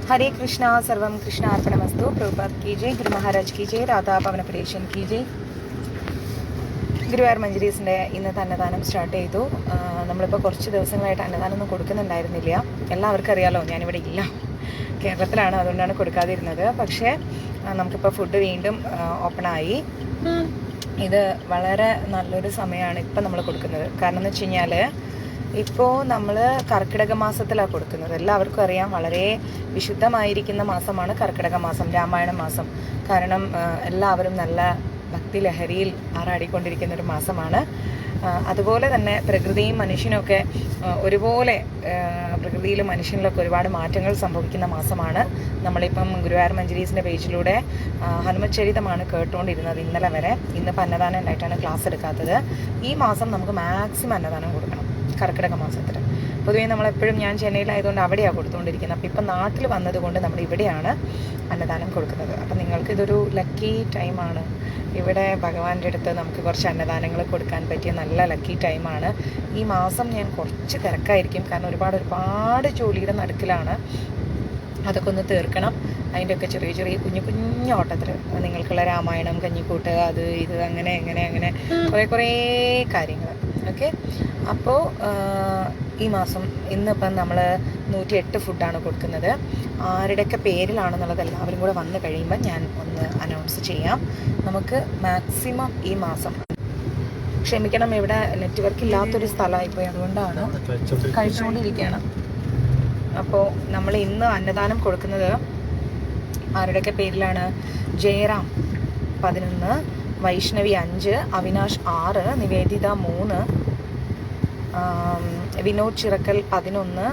हरे कृष्णा सर्वं कृष्णार्पणमस्तु प्रभुपाद की जय गुरु महाराज की जय राधा पवन परेशन की जय ഗുരുവായൂർ മഞ്ജരീസിൻ്റെ ഇന്നത്തെ അന്നദാനം സ്റ്റാർട്ട് ചെയ്തു. നമ്മളിപ്പോൾ കുറച്ച് ദിവസങ്ങളായിട്ട് അന്നദാനം ഒന്നും കൊടുക്കുന്നുണ്ടായിരുന്നില്ല. എല്ലാവർക്കും അറിയാലോ, ഞാനിവിടെ ഇല്ല, കേരളത്തിലാണ്, അതുകൊണ്ടാണ് കൊടുക്കാതിരുന്നത്. പക്ഷേ നമുക്കിപ്പോൾ ഫുഡ് വീണ്ടും ഓപ്പണായി. ഇത് വളരെ നല്ലൊരു സമയമാണ് ഇപ്പം നമ്മൾ കൊടുക്കുന്നത്. കാരണം എന്ന് വെച്ച് കഴിഞ്ഞാൽ ഇപ്പോൾ നമ്മൾ കർക്കിടക മാസത്തിലാണ് കൊടുക്കുന്നത്. എല്ലാവർക്കും അറിയാം, വളരെ വിശുദ്ധമായിരിക്കുന്ന മാസമാണ് കർക്കിടക മാസം, രാമായണ മാസം. കാരണം എല്ലാവരും നല്ല ഭക്തി ലഹരിയിൽ ആറാടിക്കൊണ്ടിരിക്കുന്ന ഒരു മാസമാണ്. അതുപോലെ തന്നെ പ്രകൃതിയും മനുഷ്യനൊക്കെ ഒരുപോലെ, പ്രകൃതിയിലും മനുഷ്യനിലൊക്കെ ഒരുപാട് മാറ്റങ്ങൾ സംഭവിക്കുന്ന മാസമാണ്. നമ്മളിപ്പം ഗുരുവായൂർ മഞ്ജരീസിൻ്റെ പേജിലൂടെ ഹനുമചരിതമാണ് കേട്ടുകൊണ്ടിരുന്നത് ഇന്നലെ വരെ. ഇന്നിപ്പോൾ അന്നദാനം ഉണ്ടായിട്ടാണ് ക്ലാസ് എടുക്കാത്തത്. ഈ മാസം നമുക്ക് മാക്സിമം അന്നദാനം കൊടുക്കണം കർക്കിടക മാസത്തിൽ. പൊതുവേ നമ്മളെപ്പോഴും, ഞാൻ ചെന്നൈയിലായതുകൊണ്ട് അവിടെയാണ് കൊടുത്തുകൊണ്ടിരിക്കുന്നത്. അപ്പോൾ ഇപ്പം നാട്ടിൽ വന്നതുകൊണ്ട് നമ്മൾ ഇവിടെയാണ് അന്നദാനം കൊടുക്കുന്നത്. അപ്പം നിങ്ങൾക്കിതൊരു ലക്കി ടൈമാണ്. ഇവിടെ ഭഗവാന്റെ അടുത്ത് നമുക്ക് കുറച്ച് അന്നദാനങ്ങൾ കൊടുക്കാൻ പറ്റിയ നല്ല ലക്കി ടൈമാണ്. ഈ മാസം ഞാൻ കുറച്ച് തിരക്കായിരിക്കും, കാരണം ഒരുപാട് ജോലിയുടെ നടുക്കിലാണ്. അതൊക്കെ ഒന്ന് തീർക്കണം. അതിൻ്റെയൊക്കെ ചെറിയ ചെറിയ കുഞ്ഞു ഓട്ടത്തിൽ നിങ്ങൾക്കുള്ള രാമായണം, കഞ്ഞിക്കൂട്ട്, അത് ഇത് അങ്ങനെ കുറേ കാര്യങ്ങൾ. ഓക്കെ, അപ്പോൾ ഈ മാസം ഇന്നിപ്പം നമ്മൾ 108 ഫുഡാണ് കൊടുക്കുന്നത്. ആരുടെയൊക്കെ പേരിലാണെന്നുള്ളത് എല്ലാവരും കൂടെ വന്നു കഴിയുമ്പോൾ ഞാൻ ഒന്ന് അനൗൺസ് ചെയ്യാം. നമുക്ക് മാക്സിമം ഈ മാസം, ക്ഷമിക്കണം, ഇവിടെ നെറ്റ്വർക്ക് ഇല്ലാത്തൊരു സ്ഥലമായിപ്പോയി, അതുകൊണ്ടാണ് കഴിച്ചുകൊണ്ടിരിക്കുകയാണ്. അപ്പോൾ നമ്മൾ ഇന്ന് അന്നദാനം കൊടുക്കുന്നത് ആരുടെയൊക്കെ പേരിലാണ്? ജയറാം 11, വൈഷ്ണവി 5, അവിനാഷ് 6, നിവേദിത 3, വിനോദ് ചിറക്കൽ 11,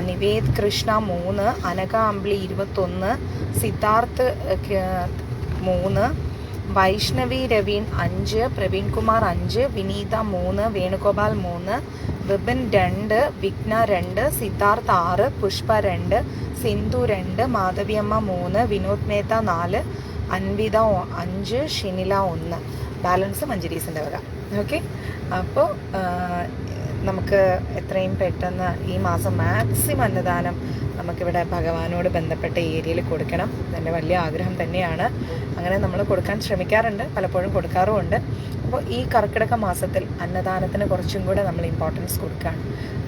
നിവേദ് കൃഷ്ണ 3, അനക അമ്പിളി 21, സിദ്ധാർത്ഥ് 3, വൈഷ്ണവി രവീൻ 5, പ്രവീൺ കുമാർ 5, വിനീത 3, വേണുഗോപാൽ 3, വിപിൻ 2, വിഘ്ന 2, സിദ്ധാർത്ഥ് 6, പുഷ്പ 2, സിന്ധു 2, മാധവിയമ്മ 3, വിനോദ് മേത്ത 4, അൻവിത 5, ഷിനില 1. ബാലൻസ് മഞ്ജരീസിൻ്റെ വക. ഓക്കെ, അപ്പോൾ നമുക്ക് എത്രയും പെട്ടെന്ന് ഈ മാസം മാക്സിമം അന്നദാനം നമുക്കിവിടെ ഭഗവാനോട് ബന്ധപ്പെട്ട ഏരിയയിൽ കൊടുക്കണം. എൻ്റെ വലിയ ആഗ്രഹം തന്നെയാണ്. അങ്ങനെ നമ്മൾ കൊടുക്കാൻ ശ്രമിക്കാറുണ്ട്, പലപ്പോഴും കൊടുക്കാറുമുണ്ട്. അപ്പോൾ ഈ കർക്കിടക മാസത്തിൽ അന്നദാനത്തിന് കുറച്ചും കൂടെ നമ്മൾ ഇമ്പോർട്ടൻസ് കൊടുക്കുകയാണ്.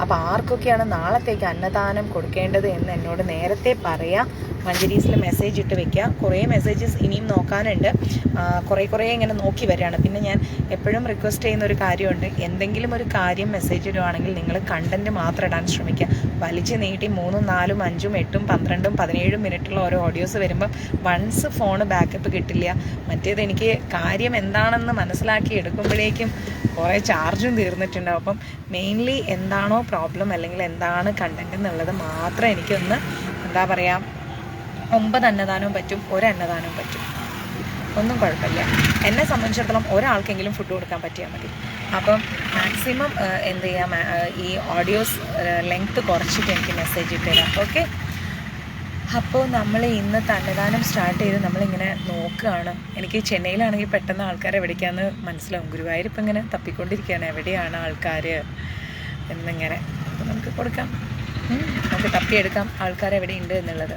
അപ്പോൾ ആർക്കൊക്കെയാണ് നാളത്തേക്ക് അന്നദാനം കൊടുക്കേണ്ടത് എന്ന് എന്നോട് നേരത്തെ പറയാം. മഞ്ജരീസിൽ മെസ്സേജ് ഇട്ട് വെക്കുക. കുറേ മെസ്സേജസ് ഇനിയും നോക്കാനുണ്ട്. കുറേ ഇങ്ങനെ നോക്കി വരികയാണ്. പിന്നെ ഞാൻ എപ്പോഴും റിക്വസ്റ്റ് ചെയ്യുന്ന ഒരു കാര്യമുണ്ട്, എന്തെങ്കിലും ഒരു കാര്യം മെസ്സേജ് ഇടുവാണെങ്കിൽ നിങ്ങൾ കണ്ടൻറ്റ് മാത്രം ഇടാൻ ശ്രമിക്കുക. വലിച്ചു നീട്ടി 3, 4, 5, 8, 12, 17 മിനിറ്റുള്ള ഓരോ ഓഡിയോസ് വരുമ്പം വൺസ് ഫോണ് ബാക്കപ്പ് കിട്ടില്ല. മറ്റേത് എനിക്ക് കാര്യം എന്താണെന്ന് മനസ്സിലാക്കി എടുക്കുമ്പോഴേക്കും കുറേ ചാർജും തീർന്നിട്ടുണ്ടാവും. അപ്പം മെയിൻലി എന്താണോ പ്രോബ്ലം, അല്ലെങ്കിൽ എന്താണ് കണ്ടൻറ്റ് എന്നുള്ളത് മാത്രം എനിക്കൊന്ന്, എന്താ പറയുക, 9 അന്നദാനവും പറ്റും, 1 അന്നദാനവും പറ്റും, ഒന്നും കുഴപ്പമില്ല. എന്നെ സംബന്ധിച്ചിടത്തോളം ഒരാൾക്കെങ്കിലും ഫുഡ് കൊടുക്കാൻ പറ്റിയാൽ മതി. അപ്പം മാക്സിമം എന്ത് ചെയ്യാം, ഈ ഓഡിയോസ് ലെങ്ത്ത് കുറച്ചിട്ട് എനിക്ക് മെസ്സേജ് ഇട്ടുതരാം. ഓക്കെ, അപ്പോൾ നമ്മൾ ഇന്നത്തെ അന്നദാനം സ്റ്റാർട്ട് ചെയ്ത് നമ്മളിങ്ങനെ നോക്കുകയാണ്. എനിക്ക് ചെന്നൈയിലാണെങ്കിൽ പെട്ടെന്ന് ആൾക്കാർ എവിടേക്കാന്ന് മനസ്സിലാവും. ഗുരുവായൂർ ഇപ്പം ഇങ്ങനെ തപ്പിക്കൊണ്ടിരിക്കുകയാണ്, എവിടെയാണ് ആൾക്കാർ എന്നിങ്ങനെ. അപ്പോൾ നമുക്ക് കൊടുക്കാം, നമുക്ക് തപ്പിയെടുക്കാം ആൾക്കാർ എവിടെയുണ്ട് എന്നുള്ളത്.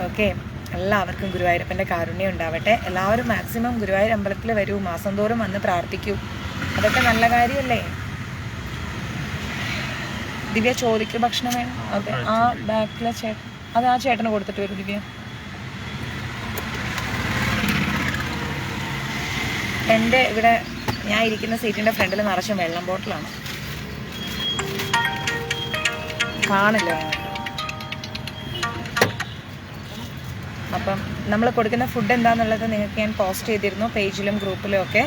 ഓക്കെ, എല്ലാവർക്കും ഗുരുവായൂരപ്പൻ്റെ കാരുണ്യം ഉണ്ടാവട്ടെ. എല്ലാവരും മാക്സിമം ഗുരുവായൂർ അമ്പലത്തിൽ വരൂ, മാസം തോറും വന്ന് പ്രാർത്ഥിക്കൂ. അതൊക്കെ നല്ല കാര്യമല്ലേ? ദിവ്യ ചോദിക്കൂ, ഭക്ഷണം വേണം. അതെ, ആ ബാക്കിലെ ചേട്ടൻ, അത് ആ ചേട്ടന് കൊടുത്തിട്ട് വരും ദിവ്യ. എൻ്റെ ഇവിടെ ഞാൻ ഇരിക്കുന്ന സീറ്റിൻ്റെ ഫ്രണ്ടിൽ നിറച്ചും വെള്ളം ബോട്ടിലാണ്, കാണില്ല. അപ്പം നമ്മൾ കൊടുക്കുന്ന ഫുഡ് എന്താണെന്നുള്ളത് നിങ്ങൾക്ക് ഞാൻ പോസ്റ്റ് ചെയ്തിരുന്നു പേജിലും ഗ്രൂപ്പിലും ഒക്കെ.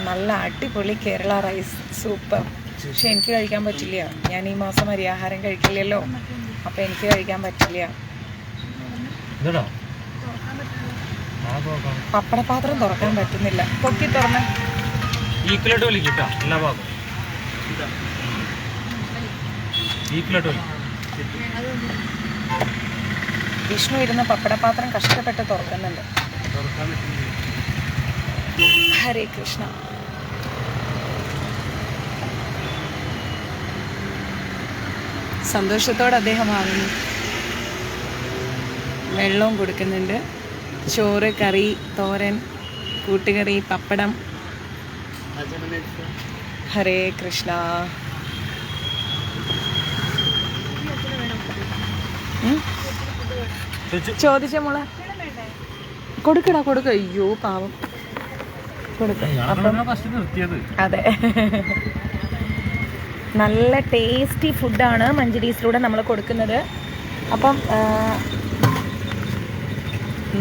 നല്ല അടിപൊളി കേരള റൈസ്, സൂപ്പർ. പക്ഷെ എനിക്ക് കഴിക്കാൻ പറ്റില്ല, ഞാൻ ഈ മാസം അരിയാഹാരം കഴിക്കില്ലല്ലോ, അപ്പം എനിക്ക് കഴിക്കാൻ പറ്റില്ല. പപ്പടപാത്രം തുറക്കാൻ പറ്റുന്നില്ല, പൊക്കി തുറന്ന്. വിഷ്ണു ഇരുന്ന് പപ്പടപാത്രം കഷ്ടപ്പെട്ട് തുറക്കുന്നുണ്ട്. ഹരേ കൃഷ്ണ. സന്തോഷത്തോടെ അദ്ദേഹം വാങ്ങുന്നു. വെള്ളവും കൊടുക്കുന്നുണ്ട്. ചോറ്, കറി, തോരൻ, കൂട്ടുകറി, പപ്പടം. ഹരേ കൃഷ്ണ. ചോദിച്ച മോളെ കൊടുക്കടാ, കൊടുക്ക. അയ്യോ പാവം, കൊടുക്ക. അതെ, നല്ല ടേസ്റ്റി ഫുഡാണ് മഞ്ജരീസിലൂടെ നമ്മൾ കൊടുക്കുന്നത്. അപ്പം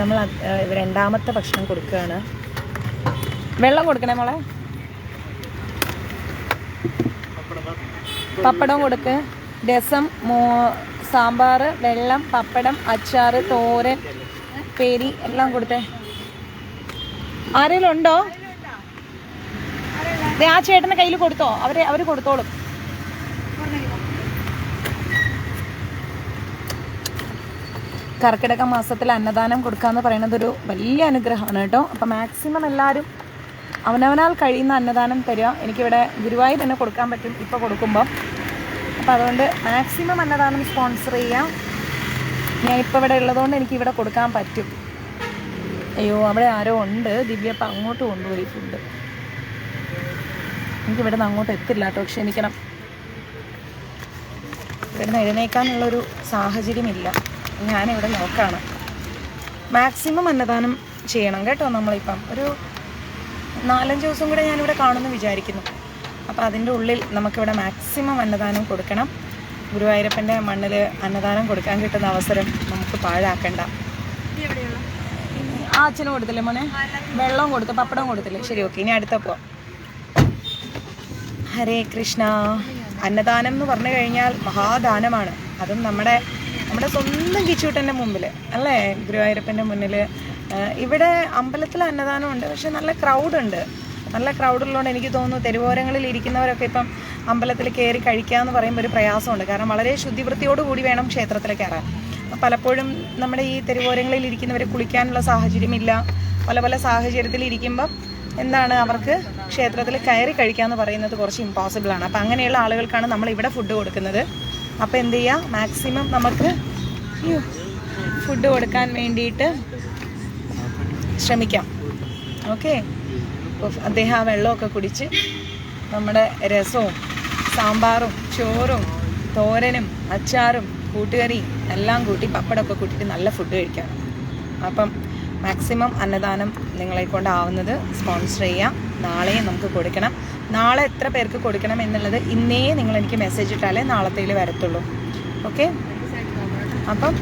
നമ്മൾ രണ്ടാമത്തെ ഭക്ഷണം കൊടുക്കുകയാണ്. വെള്ളം കൊടുക്കണേ മോളെ. പപ്പടം കൊടുക്ക്. രസം, സാമ്പാർ, വെള്ളം, പപ്പടം, അച്ചാർ, തോരൻ, പേരി എല്ലാം കൊടുത്തേ. ആരെങ്കിലും ഉണ്ടോ? ആ ചേട്ടൻ്റെ കയ്യിൽ കൊടുത്തോ, അവർ കൊടുത്തോളും. കർക്കിടക മാസത്തിൽ അന്നദാനം കൊടുക്കാന്ന് പറയുന്നത് ഒരു വലിയ അനുഗ്രഹമാണ് കേട്ടോ. അപ്പം മാക്സിമം എല്ലാവരും അവനവനാൽ കഴിയുന്ന അന്നദാനം തരിക. എനിക്കിവിടെ ഗുരുവായൂർ തന്നെ കൊടുക്കാൻ പറ്റും ഇപ്പോൾ കൊടുക്കുമ്പം. അപ്പം അതുകൊണ്ട് മാക്സിമം അന്നദാനം സ്പോൺസർ ചെയ്യാം. ഞാൻ ഇപ്പോൾ ഇവിടെ ഉള്ളതുകൊണ്ട് എനിക്കിവിടെ കൊടുക്കാൻ പറ്റും. അയ്യോ, അവിടെ ആരോ ഉണ്ട്. ദിവ്യ അപ്പം അങ്ങോട്ട് കൊണ്ടുപോയി ഫുഡ്. എനിക്കിവിടെ നിന്ന് അങ്ങോട്ട് എത്തില്ല കേട്ടോ, ക്ഷമിക്കണം. ഇവിടെ നിന്ന് എഴുന്നേക്കാനുള്ളൊരു സാഹചര്യമില്ല. ഞാനിവിടെ നോക്കാണ്. മാക്സിമം അന്നദാനം ചെയ്യണം കേട്ടോ. നമ്മളിപ്പം ഒരു 4-5 ദിവസം കൂടെ ഞാനിവിടെ കാണുമെന്ന് വിചാരിക്കുന്നു. അപ്പോൾ അതിൻ്റെ ഉള്ളിൽ നമുക്കിവിടെ മാക്സിമം അന്നദാനം കൊടുക്കണം. ഗുരുവായൂരപ്പൻ്റെ മണ്ണിൽ അന്നദാനം കൊടുക്കാൻ കിട്ടുന്ന അവസരം നമുക്ക് പാഴാക്കണ്ട. ആ അച്ഛനും കൊടുത്തില്ലേ മോനെ? വെള്ളവും കൊടുത്തു, പപ്പടവും കൊടുത്തില്ലേ? ശരി, ഓക്കെ. ഇനി അടുത്തപ്പോൾ ഹരേ കൃഷ്ണ. അന്നദാനം എന്ന് പറഞ്ഞു കഴിഞ്ഞാൽ മഹാദാനമാണ്. അതും നമ്മുടെ സ്വന്തം കിച്ചൂട്ടൻ്റെ മുമ്പിൽ അല്ലേ, ഗുരുവായൂരപ്പൻ്റെ മുന്നിൽ. ഇവിടെ അമ്പലത്തിൽ അന്നദാനമുണ്ട്, പക്ഷെ നല്ല ക്രൗഡുണ്ട്. നല്ല ക്രൗഡുള്ളതുകൊണ്ട് എനിക്ക് തോന്നുന്നു തെരുവോരങ്ങളിൽ ഇരിക്കുന്നവരൊക്കെ ഇപ്പം അമ്പലത്തിൽ കയറി കഴിക്കാമെന്ന് പറയുമ്പോൾ ഒരു പ്രയാസമുണ്ട്. കാരണം വളരെ ശുദ്ധിവൃത്തിയോട് കൂടി വേണം ക്ഷേത്രത്തിൽ കയറാൻ. പലപ്പോഴും നമ്മുടെ ഈ തെരുവോരങ്ങളിൽ ഇരിക്കുന്നവർ കുളിക്കാനുള്ള സാഹചര്യമില്ല. പല പല സാഹചര്യത്തിൽ ഇരിക്കുമ്പം എന്താണ്, അവർക്ക് ക്ഷേത്രത്തിൽ കയറി കഴിക്കാമെന്ന് പറയുന്നത് കുറച്ച് ഇമ്പോസിബിളാണ്. അപ്പം അങ്ങനെയുള്ള ആളുകൾക്കാണ് നമ്മൾ ഇവിടെ ഫുഡ് കൊടുക്കുന്നത്. അപ്പോൾ എന്ത് ചെയ്യുക, മാക്സിമം നമുക്ക് ഫുഡ് കൊടുക്കാൻ വേണ്ടിയിട്ട് ശ്രമിക്കാം. ഓക്കെ. അപ്പോൾ അദ്ദേഹം ആ വെള്ളമൊക്കെ കുടിച്ച് നമ്മുടെ രസവും സാമ്പാറും ചോറും തോരനും അച്ചാറും കൂട്ടുകറിയും എല്ലാം കൂട്ടി പപ്പടമൊക്കെ കൂട്ടിയിട്ട് നല്ല ഫുഡ് കഴിക്കണം. അപ്പം മാക്സിമം അന്നദാനം നിങ്ങളെ കൊണ്ടാവുന്നത് സ്പോൺസർ ചെയ്യാം. നാളെയും നമുക്ക് കൊടുക്കണം. നാളെ എത്ര പേർക്ക് കൊടുക്കണം എന്നുള്ളത് ഇന്നേ നിങ്ങൾ എനിക്ക് മെസ്സേജ് ഇട്ടാലേ നാളത്തേൽ വരത്തുള്ളൂ. ഓക്കെ. അപ്പം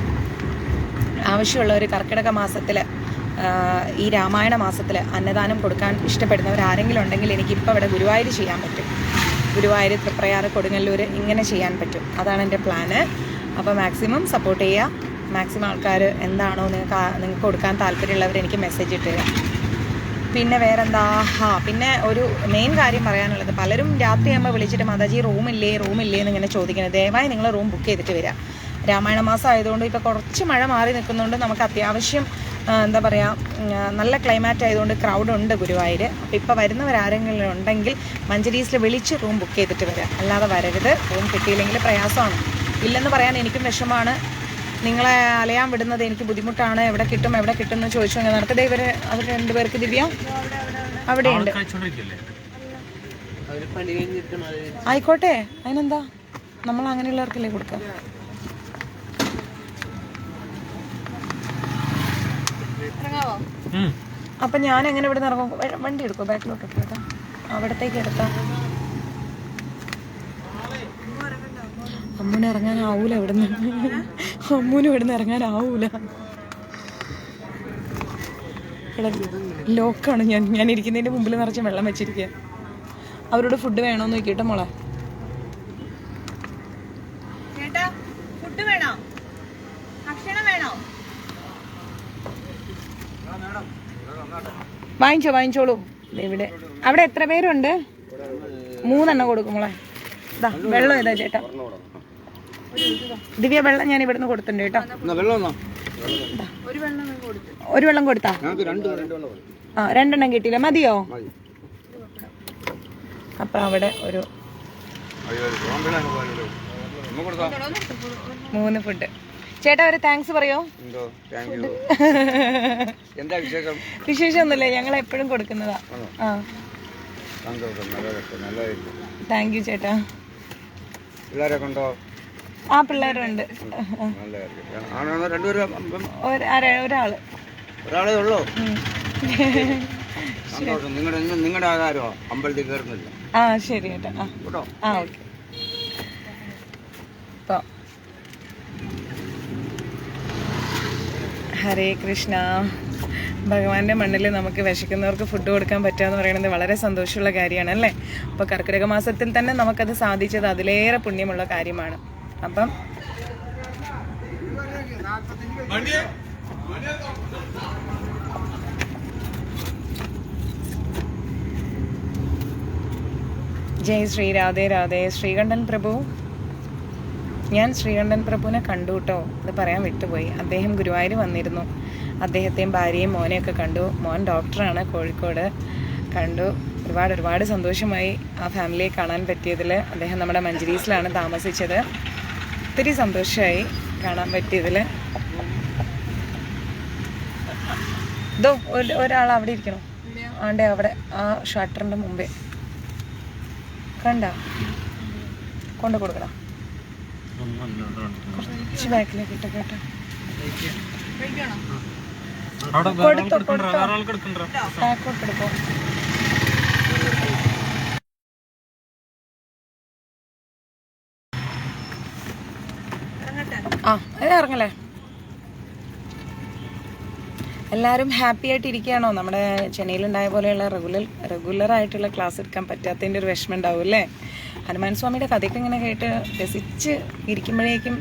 ആവശ്യമുള്ളവർ കർക്കിടക മാസത്തിൽ, ഈ രാമായണ മാസത്തിൽ അന്നദാനം കൊടുക്കാൻ ഇഷ്ടപ്പെടുന്നവർ ആരെങ്കിലും ഉണ്ടെങ്കിൽ എനിക്കിപ്പോൾ ഇവിടെ ഗുരുവായൂർ ചെയ്യാൻ പറ്റും. ഗുരുവായൂർ, തൃപ്രയാർ, കൊടുങ്ങല്ലൂർ ഇങ്ങനെ ചെയ്യാൻ പറ്റും. അതാണ് എൻ്റെ പ്ലാന്. അപ്പോൾ മാക്സിമം സപ്പോർട്ട് ചെയ്യുക. മാക്സിമം ആൾക്കാർ എന്താണോ നിങ്ങൾക്ക് കൊടുക്കാൻ താല്പര്യമുള്ളവർ എനിക്ക് മെസ്സേജ് ഇട്ട് തരാം. പിന്നെ വേറെന്താ, പിന്നെ ഒരു മെയിൻ കാര്യം പറയാനുള്ളത്, പലരും രാത്രിയാകുമ്പോൾ വിളിച്ചിട്ട് മാതാജി റൂമില്ലേ എന്ന് ഇങ്ങനെ ചോദിക്കുന്നത്. ദയവായി നിങ്ങൾ റൂം ബുക്ക് ചെയ്തിട്ട് വരിക. രാമായണ മാസം ആയതുകൊണ്ട് ഇപ്പോൾ കുറച്ച് മഴ മാറി നിൽക്കുന്നതുകൊണ്ട് നമുക്ക് അത്യാവശ്യം എന്താ പറയുക, നല്ല ക്ലൈമാറ്റ് ആയതുകൊണ്ട് ക്രൗഡുണ്ട് ഗുരുവായൂർ. അപ്പോൾ ഇപ്പോൾ വരുന്നവരാരെങ്കിലും ഉണ്ടെങ്കിൽ മഞ്ജരീസിൽ വിളിച്ച് റൂം ബുക്ക് ചെയ്തിട്ട് വരാം. അല്ലാതെ വരരുത്. റൂം കിട്ടിയില്ലെങ്കിൽ പ്രയാസമാണ്. ഇല്ലെന്ന് പറയാൻ എനിക്കും വിഷമമാണ്. നിങ്ങളെ അലയാൻ വിടുന്നത് എനിക്ക് ബുദ്ധിമുട്ടാണ്. എവിടെ കിട്ടും എന്ന് ചോദിച്ചു നടക്കട്ടെ. അവർ 2 പേർക്ക്. ദിവ്യ അവിടെയുണ്ട്. ആയിക്കോട്ടെ, അതിനെന്താ, നമ്മൾ അങ്ങനെയുള്ളവർക്കല്ലേ കൊടുക്കാം. അപ്പം ഞാൻ എങ്ങനെ ഇവിടെ നിന്ന് ഇറങ്ങും? വണ്ടി എടുക്കുമോ? ബാക്കിലോട്ട് കേട്ടോ, അവിടത്തേക്ക് എടുത്താൽ. അമ്മൂന് ഇറങ്ങാനാവൂല ഇവിടുന്ന്. അമ്മൂന് ഇവിടുന്ന് ഇറങ്ങാനാവൂല. ഇവിടെ ലോക്കാണ്. ഞാൻ ഇരിക്കുന്നതിൻ്റെ മുമ്പിൽ നിറച്ച് വെള്ളം വെച്ചിരിക്കുക. അവരോട് ഫുഡ് വേണോന്ന് നോക്കിയിട്ട് മോളെ. ഫുഡ് വേണോ? ഭക്ഷണം വേണോ? വാങ്ങിച്ചോളൂ. ഇവിടെ അവിടെ എത്ര പേരുണ്ട്? 3 എണ്ണം കൊടുക്കും മോളെ. ഇതാ വെള്ളം ഏതാ ചേട്ടാ? ദിവ്യ വെള്ളം ഞാൻ ഇവിടുന്ന് കൊടുത്തിട്ടുണ്ട് കേട്ടോ. ഒരു വെള്ളം കൊടുത്താ? 2 എണ്ണം കിട്ടിയില്ല, മതിയോ? അപ്പൊ അവിടെ ഒരു 3 ഫുഡ്. ചേട്ടാ ഒരു താങ്ക്സ് പറയോ? വിശേഷമൊന്നുമില്ല, ഞങ്ങൾ എപ്പോഴും കൊടുക്കുന്നതാ. താങ്ക് യു ചേട്ടാ. ആ പിള്ളേരുണ്ട്, ഒരാളേ ഉള്ളൂ. നിങ്ങളുടെ ആകാരോ അമ്പലത്തിൽ കയറുന്നില്ല. ആ ശരി ചേട്ടാ. ആ ഓക്കെ. ഹരേ കൃഷ്ണ. ഭഗവാന്റെ മണ്ണിൽ നമുക്ക് വിശക്കുന്നവർക്ക് ഫുഡ് കൊടുക്കാൻ പറ്റുക എന്ന് പറയുന്നത് വളരെ സന്തോഷമുള്ള കാര്യമാണ് അല്ലേ? അപ്പോൾ കർക്കിടക മാസത്തിൽ തന്നെ നമുക്കത് സാധിച്ചത് അതിലേറെ പുണ്യമുള്ള കാര്യമാണ്. അപ്പം ജയ് ശ്രീ രാധേ രാധേ. ശ്രീകണ്ഠൻ പ്രഭു, ഞാൻ ശ്രീകണ്ഠൻ പ്രഭുവിനെ കണ്ടു കേട്ടോ, അത് പറയാൻ വിട്ടുപോയി. അദ്ദേഹം ഗുരുവായൂർ വന്നിരുന്നു. അദ്ദേഹത്തെയും ഭാര്യയും മോനെയൊക്കെ കണ്ടു. മോൻ ഡോക്ടറാണ്, കോഴിക്കോട്. കണ്ടു. ഒരുപാട് സന്തോഷമായി ആ ഫാമിലിയെ കാണാൻ പറ്റിയതിൽ. അദ്ദേഹം നമ്മുടെ മഞ്ചരീസിലാണ് താമസിച്ചത്. ഒത്തിരി സന്തോഷമായി കാണാൻ പറ്റിയതിൽ. ഇതോ ഒരാൾ അവിടെ ഇരിക്കണം, ആണ്ടെ അവിടെ ആ ഷട്ടറിൻ്റെ മുമ്പേ കണ്ട, കൊണ്ട് കൊടുക്കണം. കുറച്ച് ബാക്കിലേക്ക് ഇട്ടോ കേട്ടോ. ബാക്കോട്ടെടുക്കോ. ആ അത് ഇറങ്ങല്ലേ. എല്ലാവരും ഹാപ്പി ആയിട്ട് ഇരിക്കുകയാണോ? നമ്മുടെ ചെന്നൈയിലുണ്ടായ പോലെയുള്ള റെഗുലറായിട്ടുള്ള ക്ലാസ് എടുക്കാൻ പറ്റാത്തതിൻ്റെ ഒരു വിഷമം ഉണ്ടാവും അല്ലേ? ഹനുമാൻ സ്വാമിയുടെ കഥയൊക്കെ ഇങ്ങനെ കേട്ട് രസിച്ച് ഇരിക്കുമ്പോഴേക്കും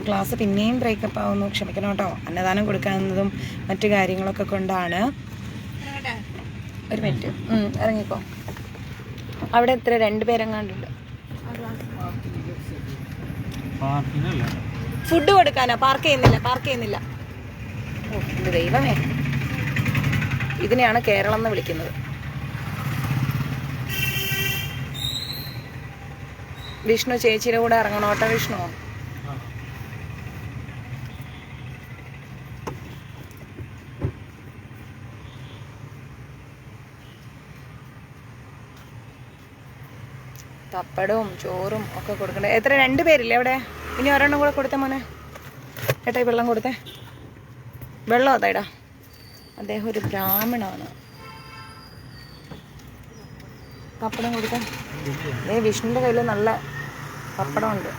ക്ലാസ് പിന്നെയും ബ്രേക്കപ്പ് ആവുന്നു. ക്ഷമിക്കണം കേട്ടോ, അന്നദാനം കൊടുക്കാവുന്നതും മറ്റു കാര്യങ്ങളൊക്കെ കൊണ്ടാണ്. ഒരു മിനിറ്റ്, ഇറങ്ങിക്കോ. അവിടെ എത്ര 2 പേരെങ്ങാണ്ടുണ്ട്. ഫുഡ് കൊടുക്കാനാ? പാർക്ക് ചെയ്യുന്നില്ല. ഓ എൻ്റെ ദൈവമേ, ഇതിനെയാണ് കേരളം എന്ന് വിളിക്കുന്നത്. വിഷ്ണു ചേച്ചിയുടെ കൂടെ ഇറങ്ങണോട്ടോ. വിഷ്ണു പപ്പടവും ചോറും ഒക്കെ കൊടുക്കണ്ടേ? എത്ര 2 പേരില്ലേ അവിടെ? ഇനി ഒരെണ്ണം കൂടെ കൊടുത്തേ മോനെ. ഏട്ടാ ഈ വെള്ളം കൊടുത്തേ. വെള്ളം അതായിടാ. അദ്ദേഹം ഒരു ബ്രാഹ്മണാണ്. പപ്പടം കൊടുത്തേ. വിഷ്ണുവിൻ്റെ കയ്യിൽ നല്ല പപ്പടമുണ്ട്.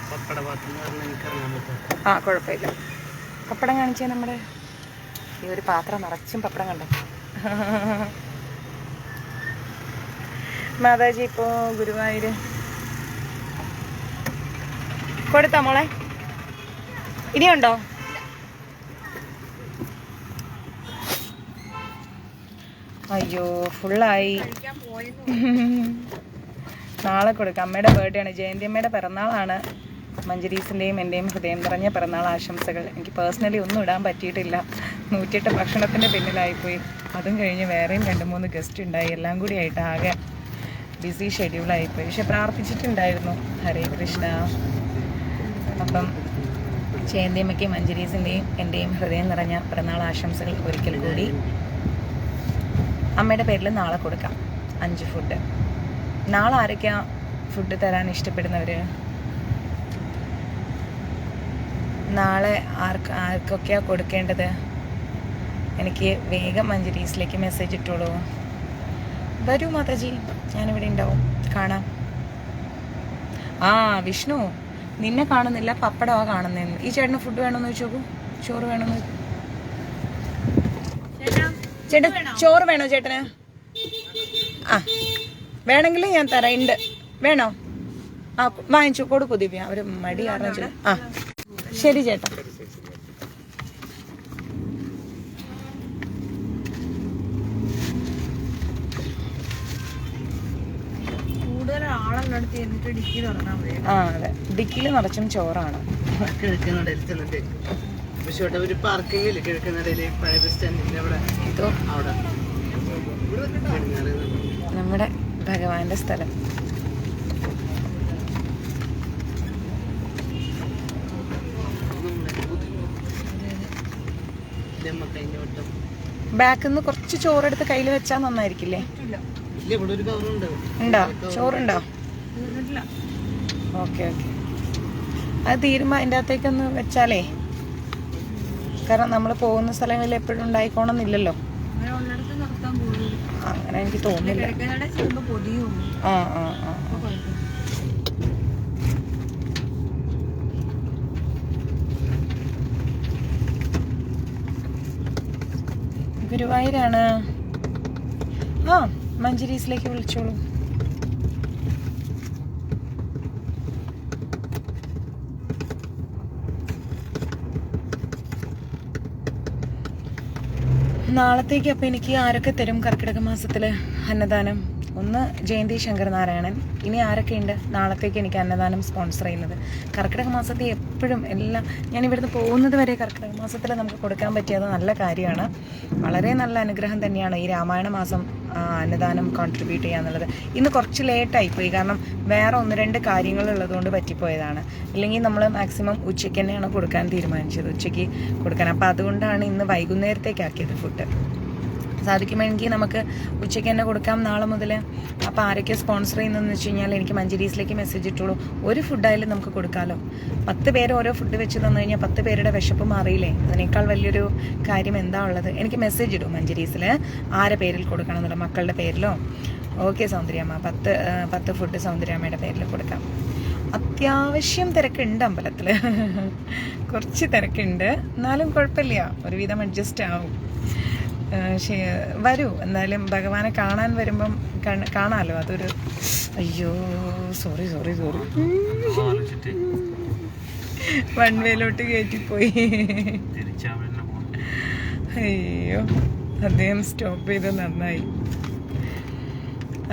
ആ കുഴപ്പമില്ല. പപ്പടം കാണിച്ചേ. നമ്മുടെ ഈ ഒരു പാത്രം നിറച്ചും പപ്പടം കണ്ടോ. മാതാജി ഇപ്പോൾ ഗുരുവായൂർ കൊടുത്താ മോളെ? ഇനിയുണ്ടോ? അയ്യോ ഫുള്ളായി. നാളെ കൊടുക്കാം. അമ്മയുടെ ബർത്ത്ഡേ ആണ്, ജയന്തി അമ്മയുടെ പിറന്നാളാണ്. മഞ്ജരീസിൻ്റെയും എൻ്റെയും ഹൃദയം നിറഞ്ഞ പിറന്നാൾ ആശംസകൾ. എനിക്ക് പേഴ്സണലി ഒന്നും ഇടാൻ പറ്റിയിട്ടില്ല. 108 ഭക്ഷണത്തിൻ്റെ പിന്നിലായിപ്പോയി. അതും കഴിഞ്ഞ് വേറെയും 2-3 ഗസ്റ്റ് ഉണ്ടായി. എല്ലാം കൂടി ആയിട്ട് ആകെ ബിസി ഷെഡ്യൂളായിപ്പോയി. പക്ഷെ പ്രാർത്ഥിച്ചിട്ടുണ്ടായിരുന്നു. ഹരേ കൃഷ്ണ. അപ്പം ജയന്തിയമ്മയ്ക്കും മഞ്ജരീസിൻ്റെയും എൻ്റെയും ഹൃദയം നിറഞ്ഞ പിറന്നാൾ ആശംസകൾ ഒരിക്കൽ കൂടി. അമ്മയുടെ പേരിൽ നാളെ കൊടുക്കാം 5 ഫുഡ്. നാളെ ആരൊക്കെയാ ഫുഡ് തരാൻ ഇഷ്ടപ്പെടുന്നവർ? നാളെ ആർക്കൊക്കെയാണ് കൊടുക്കേണ്ടത്? എനിക്ക് വേഗം മഞ്ജരീസിലേക്ക് മെസ്സേജ് ഇട്ടോളൂ. വരൂ മാതാജി, ഞാനിവിടെ ഉണ്ടാവും, കാണാം. ആ വിഷ്ണു, നിന്നെ കാണുന്നില്ല, പപ്പടമാണ് കാണുന്നതെന്ന്. ഈ ചേട്ടന് ഫുഡ് വേണമെന്ന് ചോദിച്ചു നോക്കൂ. ചോറ് വേണമെന്ന് ചോദിച്ചു. ചേട്ടൻ ചോറ് വേണോ ചേട്ടന്? ആ വേണമെങ്കിൽ ഞാൻ തരാം. ഉണ്ട് വേണോ? ആ വാങ്ങിച്ചു കൊടുക്കൂ ദിവ്യ. അവർ മടി കാരണം. ആ ശരി ചേട്ടാ. ആ അതെ, ഡിക്കിയിൽ നിറച്ചും ചോറാണ്. നമ്മുടെ ഭഗവാന്റെ സ്ഥലം. ബാക്കിൽ നിന്ന് കുറച്ച് ചോറെടുത്ത് കയ്യിൽ വെച്ചാൽ നന്നായിരിക്കില്ലേ? ഉണ്ടോ? ചോറുണ്ടോ? ഓക്കെ ഓക്കെ, അത് തീരുമ്പോൾ അതിൻ്റെ അകത്തേക്കൊന്ന് വെച്ചാലേ, കാരണം നമ്മൾ പോകുന്ന സ്ഥലങ്ങളിൽ എപ്പോഴും ഉണ്ടായിക്കോണമെന്നില്ലല്ലോ. അങ്ങനെ എനിക്ക് തോന്നുന്നില്ല. ആ ആ ആ ഗുരുവായൂരാണ്. ആ, മഞ്ചേരീസിലേക്ക് വിളിച്ചോളൂ. നാളത്തേക്ക് അപ്പം എനിക്ക് ആരൊക്കെ തരും കർക്കിടക മാസത്തിൽ അന്നദാനം? ഒന്ന് ജയന്തി ശങ്കരനാരായണൻ. ഇനി ആരൊക്കെയുണ്ട് നാളത്തേക്ക് എനിക്ക് അന്നദാനം സ്പോൺസർ ചെയ്യുന്നത്? കർക്കിടക മാസത്തിൽ എപ്പോഴും എല്ലാം ഞാൻ ഇവിടുന്ന് പോകുന്നത് വരെ കർക്കിടക മാസത്തിൽ നമുക്ക് കൊടുക്കാൻ പറ്റിയത് നല്ല കാര്യമാണ്. വളരെ നല്ല അനുഗ്രഹം തന്നെയാണ് ഈ രാമായണ മാസം അന്നദാനം കോൺട്രിബ്യൂട്ട് ചെയ്യാന്നുള്ളത്. ഇന്ന് കുറച്ച് ലേറ്റായിപ്പോയി, കാരണം വേറെ 1-2 കാര്യങ്ങളുള്ളതുകൊണ്ട് പറ്റിപ്പോയതാണ്. ഇല്ലെങ്കിൽ നമ്മൾ മാക്സിമം ഉച്ചയ്ക്ക് തന്നെയാണ് കൊടുക്കാൻ തീരുമാനിച്ചത്, ഉച്ചയ്ക്ക് കൊടുക്കാൻ. അപ്പോൾ അതുകൊണ്ടാണ് ഇന്ന് വൈകുന്നേരത്തേക്കാക്കിയത് ഫുഡ്. സാധിക്കുമെങ്കിൽ നമുക്ക് ഉച്ചയ്ക്ക് തന്നെ കൊടുക്കാം നാളെ മുതൽ. അപ്പോൾ ആരൊക്കെ സ്പോൺസർ ചെയ്യുന്നതെന്ന് വെച്ച് കഴിഞ്ഞാൽ എനിക്ക് മഞ്ചേരീസിലേക്ക് മെസ്സേജ് ഇട്ടോളൂ. ഒരു ഫുഡായാലും നമുക്ക് കൊടുക്കാമല്ലോ. 10 പേര് ഓരോ ഫുഡ് വെച്ച് തന്നു കഴിഞ്ഞാൽ 10 പേരുടെ വിശപ്പ് മാറിയില്ലേ? അതിനേക്കാൾ വലിയൊരു കാര്യം എന്താ ഉള്ളത്? എനിക്ക് മെസ്സേജ് ഇടും മഞ്ചേരീസിൽ ആരെ പേരിൽ കൊടുക്കണം എന്നുള്ള, മക്കളുടെ പേരിലോ. ഓക്കെ സൗന്ദര്യമ്മ, 10 ഫുഡ് സൗന്ദര്യമ്മയുടെ പേരിൽ കൊടുക്കാം. അത്യാവശ്യം തിരക്കുണ്ട് അമ്പലത്തിൽ, കുറച്ച് തിരക്കുണ്ട്, എന്നാലും കുഴപ്പമില്ല, ഒരുവിധം അഡ്ജസ്റ്റ് ആവും. വരൂ എന്തായാലും, ഭഗവാനെ കാണാൻ വരുമ്പം കാണാമല്ലോ. അതൊരു അയ്യോ സോറി വൺ വേയിലോട്ട് കയറ്റിപ്പോയി. അയ്യോ, അദ്ദേഹം സ്റ്റോപ്പ് ചെയ്ത് നന്നായി.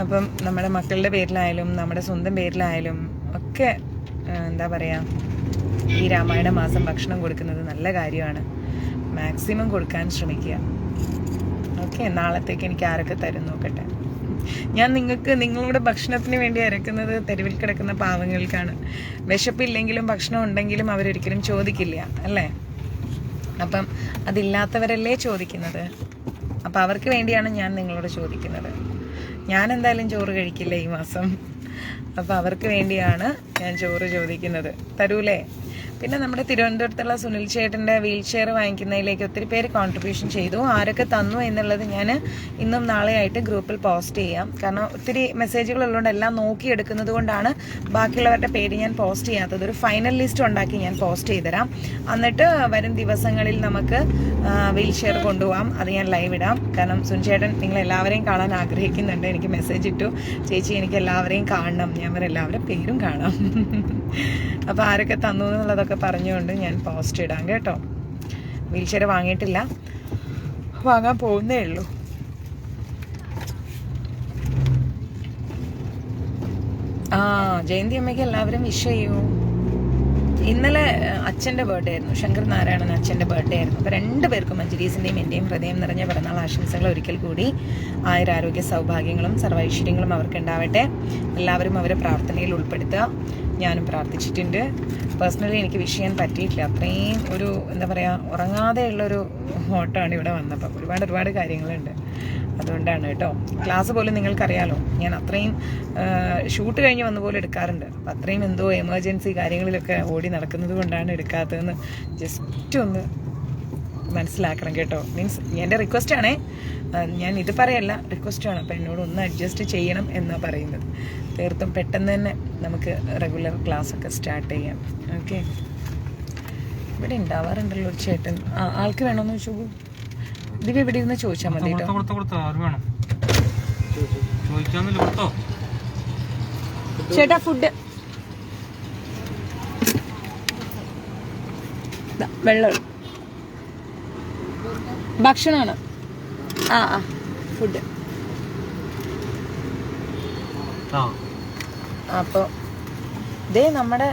അപ്പം നമ്മുടെ മക്കളുടെ പേരിലായാലും നമ്മുടെ സ്വന്തം പേരിലായാലും ഒക്കെ എന്താ പറയുക, ഈ രാമായണ മാസം ഭക്ഷണം കൊടുക്കുന്നത് നല്ല കാര്യമാണ്. മാക്സിമം കൊടുക്കാൻ ശ്രമിക്കുക. ഓക്കെ, നാളത്തേക്ക് എനിക്ക് ആരൊക്കെ തരും നോക്കട്ടെ. ഞാൻ നിങ്ങളുടെ ഭക്ഷണത്തിന് വേണ്ടി ഇറക്കുന്നത് തെരുവിൽ കിടക്കുന്ന പാവങ്ങൾക്കാണ്. വിശപ്പില്ലെങ്കിലും ഭക്ഷണം ഉണ്ടെങ്കിലും അവരൊരിക്കലും ചോദിക്കില്ല അല്ലേ? അപ്പം അതില്ലാത്തവരല്ലേ ചോദിക്കുന്നത്. അപ്പം അവർക്ക് വേണ്ടിയാണ് ഞാൻ നിങ്ങളോട് ചോദിക്കുന്നത്. ഞാൻ എന്തായാലും ചോറ് കഴിക്കില്ല ഈ മാസം, അപ്പം അവർക്ക് വേണ്ടിയാണ് ഞാൻ ചോറ് ചോദിക്കുന്നത്. തരൂലേ? പിന്നെ നമ്മുടെ തിരുവനന്തപുരത്തുള്ള സുനിൽ ചേട്ടൻ്റെ വീൽ ചെയർ വാങ്ങിക്കുന്നതിലേക്ക് ഒത്തിരി പേര് കോൺട്രിബ്യൂഷൻ ചെയ്തു. ആരൊക്കെ തന്നു എന്നുള്ളത് ഞാൻ ഇന്നും നാളെയായിട്ട് ഗ്രൂപ്പിൽ പോസ്റ്റ് ചെയ്യാം. കാരണം ഒത്തിരി മെസ്സേജുകൾ ഉള്ളതുകൊണ്ട് എല്ലാം നോക്കിയെടുക്കുന്നത് കൊണ്ടാണ് ബാക്കിയുള്ളവരുടെ പേര് ഞാൻ പോസ്റ്റ് ചെയ്യാത്തത്. ഒരു ഫൈനൽ ലിസ്റ്റ് ഉണ്ടാക്കി ഞാൻ പോസ്റ്റ് ചെയ്തുതരാം. എന്നിട്ട് വരും ദിവസങ്ങളിൽ നമുക്ക് വീൽ ചെയർ കൊണ്ടുപോകാം. അത് ഞാൻ ലൈവ് ഇടാം. കാരണം സുനിൽ ചേട്ടൻ നിങ്ങളെല്ലാവരെയും കാണാൻ ആഗ്രഹിക്കുന്നുണ്ട്. എനിക്ക് മെസ്സേജ് ഇട്ടു, ചേച്ചി എനിക്ക് എല്ലാവരെയും കാണണം. ഞാൻ എല്ലാവരുടെ പേരും കാണാം. അപ്പോൾ ആരൊക്കെ തന്നു എന്നുള്ളതൊക്കെ പറഞ്ഞുകൊണ്ട് ഞാൻ പോസ്റ്റ് ഇടാം കേട്ടോ. വീൽ ചെയർ വാങ്ങിയിട്ടില്ല, വാങ്ങാൻ പോകുന്നേ ഉള്ളൂ. ജയന്തി അമ്മയ്ക്ക് എല്ലാവരും വിഷ് ചെയ്യൂ. ഇന്നലെ അച്ഛൻ്റെ ബർത്ത്ഡേ ആയിരുന്നു, ശങ്കർ നാരായണൻ അച്ഛൻ്റെ ബർത്ത്ഡേ ആയിരുന്നു. അപ്പോൾ 2 പേർക്കും മഞ്ജരീസിൻ്റെയും എൻ്റെയും ഹൃദയം നിറഞ്ഞ പിറന്നാൾ ആശംസകൾ ഒരിക്കൽ കൂടി. ആയുരാരോഗ്യ സൗഭാഗ്യങ്ങളും സർവൈശ്വര്യങ്ങളും അവർക്ക് ഉണ്ടാവട്ടെ. എല്ലാവരും അവരെ പ്രാർത്ഥനയിൽ ഉൾപ്പെടുത്തുക. ഞാനും പ്രാർത്ഥിച്ചിട്ടുണ്ട്. പേഴ്സണലി എനിക്ക് വിഷ് ചെയ്യാൻ പറ്റിയിട്ടില്ല. അത്രയും ഒരു എന്താ പറയുക, ഉറങ്ങാതെയുള്ളൊരു ഓട്ടമാണ് ഇവിടെ വന്നപ്പോൾ. ഒരുപാട് കാര്യങ്ങളുണ്ട്, അതുകൊണ്ടാണ് കേട്ടോ. ക്ലാസ് പോലും നിങ്ങൾക്കറിയാലോ, ഞാൻ അത്രയും ഷൂട്ട് കഴിഞ്ഞ് വന്ന പോലെ എടുക്കാറുണ്ട്. അപ്പം അത്രയും എന്തോ എമർജൻസി കാര്യങ്ങളിലൊക്കെ ഓടി നടക്കുന്നത് കൊണ്ടാണ് എടുക്കാത്തതെന്ന് ജസ്റ്റ് ഒന്ന് മനസ്സിലാക്കണം കേട്ടോ. മീൻസ് എൻ്റെ റിക്വസ്റ്റാണേ, ഞാൻ ഇത് പറയല്ല, റിക്വസ്റ്റാണ്. അപ്പം എന്നോട് ഒന്ന് അഡ്ജസ്റ്റ് ചെയ്യണം എന്നാണ് പറയുന്നത്. തീർത്തും പെട്ടെന്ന് തന്നെ നമുക്ക് റെഗുലർ ക്ലാസ്സൊക്കെ സ്റ്റാർട്ട് ചെയ്യാം. ഓക്കെ, ഇവിടെ ഉണ്ടാവാറുണ്ടല്ലോ ഒരു ചേട്ടൻ. ആൾക്ക് വേണമെന്ന് ചോദിച്ചു. ദിവ്യ ഇവിടെ ഇരുന്ന് ചോദിച്ചാൽ മതി കേട്ടോ. ചേട്ടാ ഫുഡ് വെള്ളം ഭക്ഷണമാണ്. ഫുഡ്. അപ്പോൾ ഇതേ നമ്മുടെ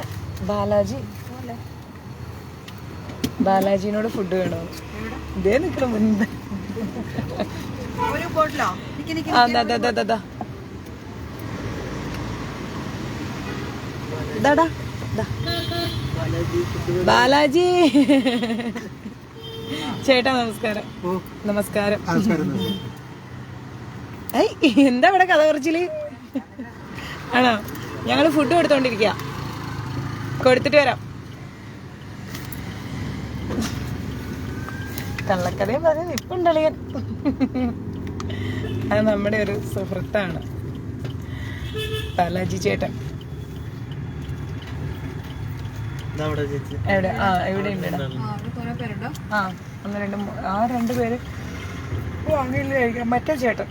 ബാലാജിനോട് ഫുഡ് വേണോ? ഇതേ നിൽക്കണം മുൻപ്. ബാലാജി ചേട്ടാ നമസ്കാരം. നമസ്കാരം. എന്താ ഇവിടെ കഥ പറച്ചില് ആണോ? ഞങ്ങള് ഫുഡ് കൊടുത്തോണ്ടിരിക്കുക, കൊടുത്തിട്ട് വരാം. കള്ളക്കഥയും പറഞ്ഞ് നിപ്പുണ്ടളിയൻ. അത് നമ്മുടെ ഒരു സുഹൃത്താണ് ബാലാജി ചേട്ടൻ. എവിടെ? ഇവിടെ ഉണ്ട്. ഒന്ന് രണ്ട് രണ്ടുപേര് കഴിക്കാം. മറ്റേ ചേട്ടൻ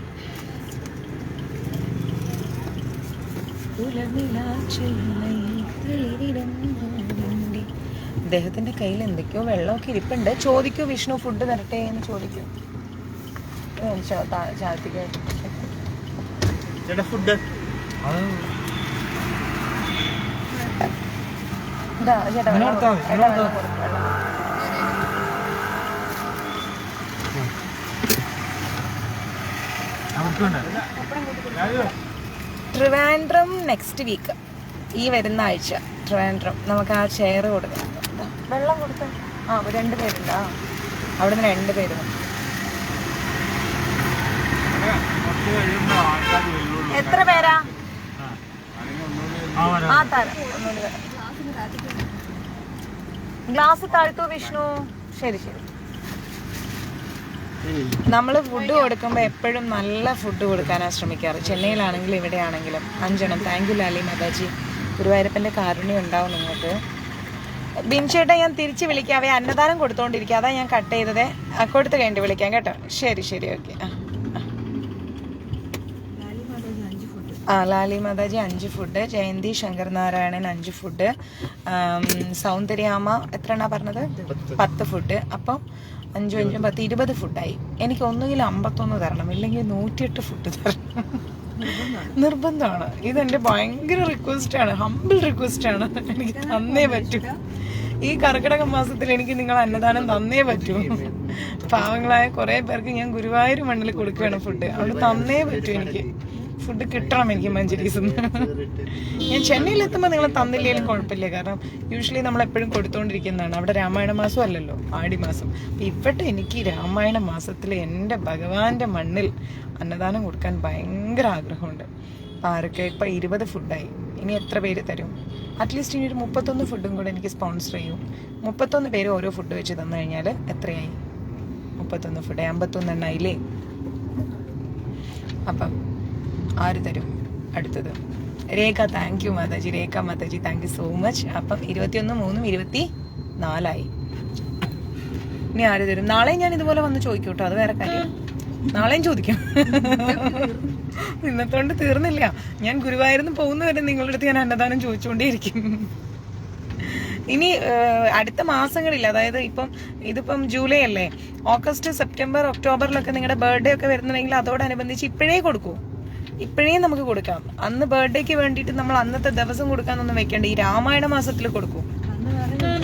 അദ്ദേഹത്തിന്റെ കയ്യിൽ എന്തൊക്കെയോ വെള്ളമൊക്കെ ഇരിപ്പുണ്ട്. ചോദിക്കൂ വിഷ്ണു, ഫുഡ് തരട്ടെ എന്ന് ചോദിക്കൂ. ഫുഡ് ട്രിവാൻഡ്രം നെക്സ്റ്റ് വീക്ക്, ഈ വരുന്ന ആഴ്ച ട്രിവാൻഡ്രം. നമുക്ക് ആ ചെയർ കൊടുക്കണം. വെള്ളം കൊടുത്ത 2 പേരുണ്ടാ അവിടെ നിന്ന് 2 പേര്. എത്ര പേരാ? ഗ്ലാസ് താഴ്ത്തൂ വിഷ്ണു. ശരി ശരി. നമ്മൾ ഫുഡ് കൊടുക്കുമ്പോൾ എപ്പോഴും നല്ല ഫുഡ് കൊടുക്കാനാണ് ശ്രമിക്കാറ്. ചെന്നൈയിലാണെങ്കിലും ഇവിടെ ആണെങ്കിലും. 5 എണ്ണം. Thank you Lali Mataji. ഗുരുവായൂരപ്പൻ്റെ കാരുണ്യം ഉണ്ടാവും നിങ്ങൾക്ക്. ബിൻചേട്ടാ ഞാൻ തിരിച്ച് വിളിക്കാവേ, അന്നദാനം കൊടുത്തോണ്ടിരിക്കുക, അതാ ഞാൻ കട്ട് ചെയ്തത്. കൊടുത്ത് കഴിഞ്ഞിട്ട് വിളിക്കാം കേട്ടോ. ശരി ശരി, okay. Lali Mataji 5 food, Jayanthi Shankar Narayanan 5 food, Soundaryamma എത്ര എണ്ണ പറഞ്ഞത്? 10 ഫുഡ്. അപ്പം 5 5 10 20 ഫുഡായി. എനിക്ക് ഒന്നുകിൽ 51 തരണം, ഇല്ലെങ്കിൽ 108 ഫുഡ് തരണം. നിർബന്ധമാണ്. ഇതെന്റെ ഭയങ്കര റിക്വസ്റ്റ് ആണ്, ഹംബിൾ റിക്വസ്റ്റ് ആണ്. എനിക്ക് തന്നേ പറ്റൂ. ഈ കർക്കിടക മാസത്തിൽ എനിക്ക് നിങ്ങൾ അന്നദാനം തന്നേ പറ്റൂ. പാവങ്ങളായ കുറെ പേർക്ക് ഞാൻ ഗുരുവായൂർ മണ്ണിൽ കൊടുക്കുകയാണ് ഫുഡ്. അവിടെ തന്നേ പറ്റൂ. എനിക്ക് ഫുഡ് കിട്ടണം. എനിക്ക് മഞ്ചരീസ് ഞാൻ ചെന്നൈയിലെത്തുമ്പോൾ നിങ്ങൾ തന്നില്ലെങ്കിലും കുഴപ്പമില്ല. കാരണം യൂഷ്വലി നമ്മൾ എപ്പോഴും കൊടുത്തുകൊണ്ടിരിക്കുന്നതാണ്. അവിടെ രാമായണ മാസം അല്ലല്ലോ, ആടി മാസം. അപ്പം ഇവിടെ എനിക്ക് രാമായണ മാസത്തിൽ എൻ്റെ ഭഗവാന്റെ മണ്ണിൽ അന്നദാനം കൊടുക്കാൻ ഭയങ്കര ആഗ്രഹമുണ്ട്. അപ്പം ആരൊക്കെ ഇപ്പം 20 ഫുഡായി. ഇനി എത്ര പേര് തരും? അറ്റ്ലീസ്റ്റ് ഇനി ഒരു 31 ഫുഡും കൂടെ എനിക്ക് സ്പോൺസർ ചെയ്യും. 31 പേര് ഓരോ ഫുഡ് വെച്ച് തന്നു കഴിഞ്ഞാൽ എത്രയായി? 31 ഫുഡ് 51 എണ്ണായില്ലേ? അപ്പം ആര് തരും അടുത്തത്? Rekha. Thank you Mataji. Rekha Mataji thank you so much. അപ്പം 21 3 24 ഇനി ആര് തരും? നാളെ ഞാൻ ഇതുപോലെ വന്ന് ചോദിക്കും കേട്ടോ, അത് വേറെ കാര്യം. നാളെയും ചോദിക്കാം. ഇന്നത്തോണ്ട് തീർന്നില്ല. ഞാൻ ഗുരുവായൂരിന്ന് പോകുന്നവരെ നിങ്ങളുടെ അടുത്ത് ഞാൻ അന്നദാനം ചോദിച്ചുകൊണ്ടേയിരിക്കും. ഇനി അടുത്ത മാസങ്ങളില്ല, അതായത് ഇതിപ്പം ജൂലൈ അല്ലേ, ഓഗസ്റ്റ് സെപ്റ്റംബർ ഒക്ടോബറിലൊക്കെ നിങ്ങളുടെ ബർത്ത്ഡേ ഒക്കെ വരുന്നുണ്ടെങ്കിൽ അതോടനുബന്ധിച്ച് ഇപ്പോഴേ കൊടുക്കൂ. ഇപ്പോഴേ നമുക്ക് കൊടുക്കാം. അന്ന് ബർത്ത്ഡേക്ക് വേണ്ടിയിട്ട് നമ്മൾ അന്നത്തെ ദിവസം കൊടുക്കാന്നൊന്നും വെക്കണ്ട, ഈ രാമായണ മാസത്തിൽ കൊടുക്കൂ.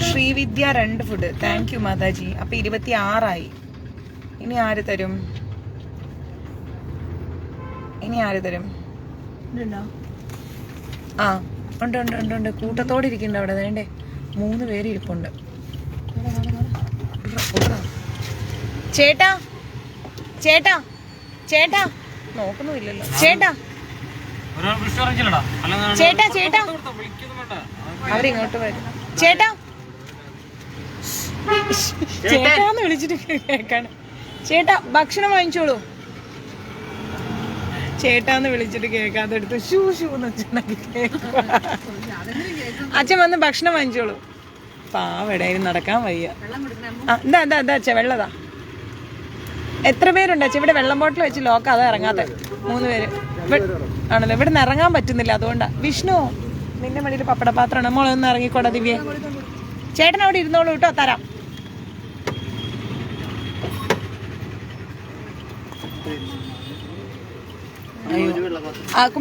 ശ്രീവിദ്യ 2 ഫുഡ്. താങ്ക് യു മാതാജി. അപ്പൊ 26 ഇനി ആര് തരും? ഉണ്ട് ഉണ്ട് ഉണ്ട് ഉണ്ട്. കൂട്ടത്തോടെ ഇരിക്കുന്നുണ്ട് അവിടെ. വേണ്ടേ 3 പേര് ഇരിപ്പുണ്ട്. ചേട്ടാ ചേട്ടാ ചേട്ടാ നോക്കുന്നുമില്ലല്ലോ. ചേട്ടാ ചേട്ടാ ചേട്ടാ അവരിങ്ങോട്ട് വരും. ചേട്ടാ ചേട്ടാന്ന് വിളിച്ചിട്ട് കേക്കാണ്. ചേട്ടാ ഭക്ഷണം വാങ്ങിച്ചോളൂ. ചേട്ടാന്ന് വിളിച്ചിട്ട് കേൾക്കാതെ എടുത്ത് ഷൂ ഷൂന്ന് അച്ഛൻ വന്ന് ഭക്ഷണം വാങ്ങിച്ചോളൂ. പാവടായിരുന്നു, നടക്കാൻ വയ്യ. എന്താ അച്ഛ വെള്ളതാ. എത്ര പേരുണ്ട് അച്ഛൻ? ഇവിടെ വെള്ളം ബോട്ടിൽ വെച്ച് ലോക്ക്, അതാ ഇറങ്ങാതെ. 3 പേര് ആണല്ലോ. ഇവിടെ നിന്ന് ഇറങ്ങാൻ പറ്റുന്നില്ല, അതുകൊണ്ടാ. വിഷ്ണു നിന്റെ മടിയിൽ പപ്പടപാത്രമാണ്. മോളെ ഒന്ന് ഇറങ്ങിക്കോടാ ദിവ്യ. ചേട്ടൻ അവിടെ ഇരുന്നോളൂ കേട്ടോ, തരാം.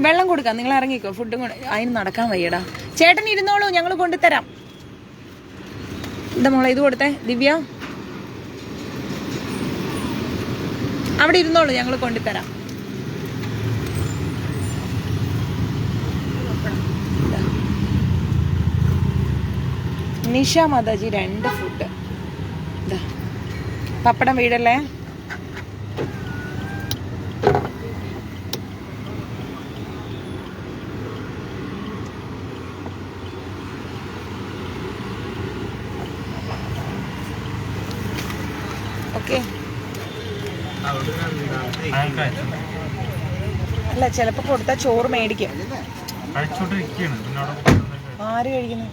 വെള്ളം കൊടുക്കാം, നിങ്ങൾ ഇറങ്ങിക്കോ. ഫുഡും കൂടെ അതിന് നടക്കാൻ വയ്യടാ. ചേട്ടൻ ഇരുന്നോളൂ, ഞങ്ങൾ കൊണ്ടുതരാം. എന്താ മോളെ ഇത് കൊടുത്തേ ദിവ്യ? അവിടെ ഇരുന്നോളൂ, ഞങ്ങൾ കൊണ്ടുതരാം. നിഷ മാതാജി 2 ഫുഡ്. പപ്പടം വീടല്ലേ. ഓക്കെ. അല്ല ചിലപ്പോ കൊടുത്താൽ ചോറ് മേടിക്കും. ആര് കഴിക്കുന്നു?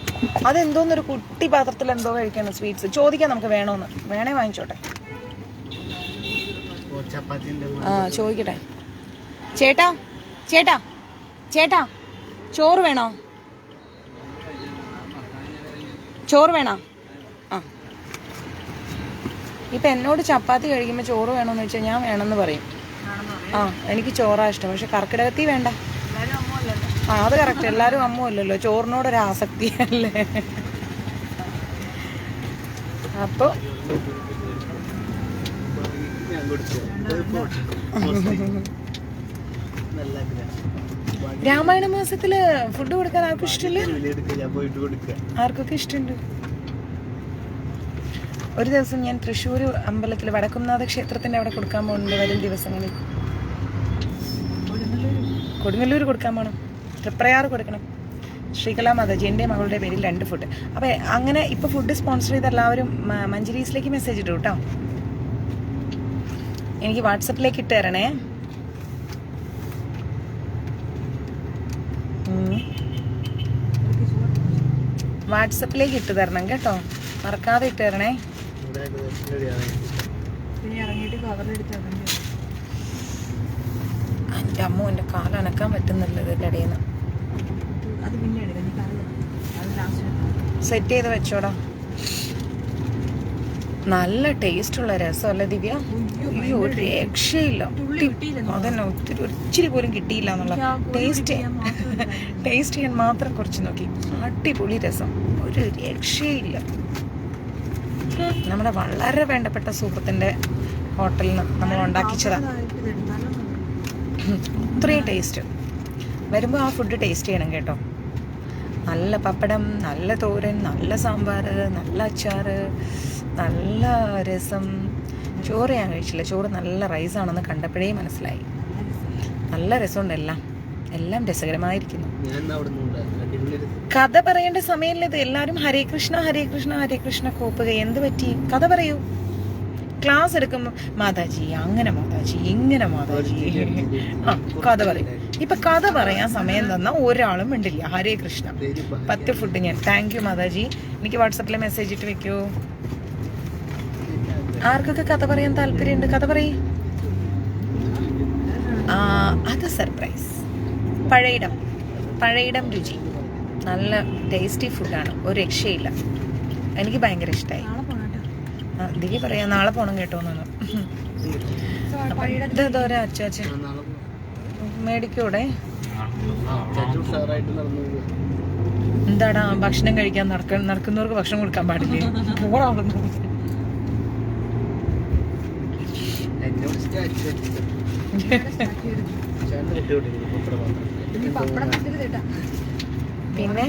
അതെന്തോന്നൊരു കുട്ടി പാത്രത്തിൽ എന്തോ കഴിക്കണം സ്വീറ്റ്സ്. ചോദിക്കാം നമുക്ക് വേണോന്ന്. വേണേ വാങ്ങിച്ചോട്ടെ. ആ ചോദിക്കട്ടെ. ചേട്ടാ ചേട്ടാ ചേട്ടാ ചോറ് വേണോ? ചോറ് വേണോ? ആ ഇപ്പം എന്നോട് ചപ്പാത്തി കഴിക്കുമ്പോൾ ചോറ് വേണമെന്ന് വെച്ചാൽ ഞാൻ വേണമെന്ന് പറയും. ആ എനിക്ക് ചോറാ ഇഷ്ടം. പക്ഷെ കർക്കിടകത്തിൽ വേണ്ട. ആ അത് കറക്റ്റ്. എല്ലാവരും അമ്മല്ലോ. ചോറിനോടൊരു ആസക്തി അല്ലേ. അപ്പോൾ രാമായണ മാസത്തില് ഫുഡ് കൊടുക്കാൻ ആർക്കും ഇഷ്ടമില്ല. ആർക്കൊക്കെ ഇഷ്ടമുണ്ട്. ഒരു ദിവസം ഞാൻ തൃശ്ശൂർ അമ്പലത്തിൽ വടക്കുംനാഥ ക്ഷേത്രത്തിന്റെ അവിടെ കൊടുക്കാൻ പോകുന്നുണ്ട് വരും ദിവസങ്ങളിൽ. കൊടുങ്ങല്ലൂർ കൊടുക്കാൻ പോകണം. തൃപ്രയാർ കൊടുക്കണം. ശ്രീകലാ മാതാജി എൻ്റെ മകളുടെ പേരിൽ 2 ഫുഡ്. അപ്പം അങ്ങനെ ഇപ്പോൾ ഫുഡ് സ്പോൺസർ ചെയ്ത എല്ലാവരും മഞ്ജരീസിലേക്ക് മെസ്സേജ് ഇട്ടു കേട്ടോ. എനിക്ക് വാട്സപ്പിലേക്ക് ഇട്ട് തരണേ. വാട്സപ്പിലേക്ക് ഇട്ട് തരണം കേട്ടോ. മറക്കാതെ ഇട്ട് തരണേ. എൻ്റെ അമ്മ എൻ്റെ കാലനക്കാൻ പറ്റുന്നില്ല ഇതിൻ്റെ ഇടയിൽ നിന്ന്. സെറ്റ് ചെയ്ത് വെച്ചോടാ. നല്ല ടേസ്റ്റുള്ള രസമല്ലേ ദിവ്യ? അയ്യോ ഒരു രക്ഷയില്ല. അതന്നെ ഒത്തിരി പോലും കിട്ടിയില്ല എന്നുള്ള ടേസ്റ്റ് ചെയ്യാൻ മാത്രം കുറച്ച് നോക്കി. അടിപൊളി രസം. ഒരു രക്ഷയില്ല. നമ്മുടെ വളരെ വേണ്ടപ്പെട്ട സുഹൃത്തിൻ്റെ ഹോട്ടലിൽ നിന്ന് നമ്മൾ ഉണ്ടാക്കിച്ചതാ. ഇത്രയും ടേസ്റ്റ് വരുമ്പോൾ ആ ഫുഡ് ടേസ്റ്റ് ചെയ്യണം കേട്ടോ. നല്ല പപ്പടം, നല്ല തോരൻ, നല്ല സാമ്പാർ, നല്ല അച്ചാർ, നല്ല രസം. ചോറ് ഞാൻ കഴിച്ചില്ല. ചോറ് നല്ല റൈസാണെന്ന് കണ്ടപ്പോഴേ മനസ്സിലായി. നല്ല രസമുണ്ട്. എല്ലാം രസകരമായിരിക്കുന്നു. കഥ പറയേണ്ട സമയമില്ല ഇത്. എല്ലാവരും ഹരേ കൃഷ്ണ ഹരേ കൃഷ്ണ ഹരേ കൃഷ്ണ കോപ്പുക. എന്ത് പറ്റി? കഥ പറയൂ. ക്ലാസ് എടുക്കുമ്പോൾ മാതാജി അങ്ങനെ മാതാജി ഇങ്ങനെ മാതാജി. ആ കഥ പറയും. ഇപ്പൊ കഥ പറയാൻ സമയം തന്ന ഒരാളും ഉണ്ടില്ല. ഹരേ കൃഷ്ണ 10 ഫുഡ് ഞാൻ. Thank you Mataji. എനിക്ക് വാട്സപ്പിൽ മെസ്സേജ് ഇട്ട് വെക്കൂ. ആർക്കൊക്കെ കഥ പറയാൻ താല്പര്യമുണ്ട്? കഥ പറയും. അത് സർപ്രൈസ്. പഴയിടം രുചി നല്ല ടേസ്റ്റി ഫുഡാണ്. ഒരു രക്ഷയില്ല. എനിക്ക് ഭയങ്കര ഇഷ്ടമായി. ദിവ്യ പറയാ നാളെ പോണം കേട്ടോന്നു. ഇതോരാ അച്ചാച്ചൻ മേടിക്കൂടെ? എന്താടാ ഭക്ഷണം കഴിക്കാൻ നടക്കുന്നവർക്ക് ഭക്ഷണം കൊടുക്കാൻ പാടില്ലേ? പിന്നെ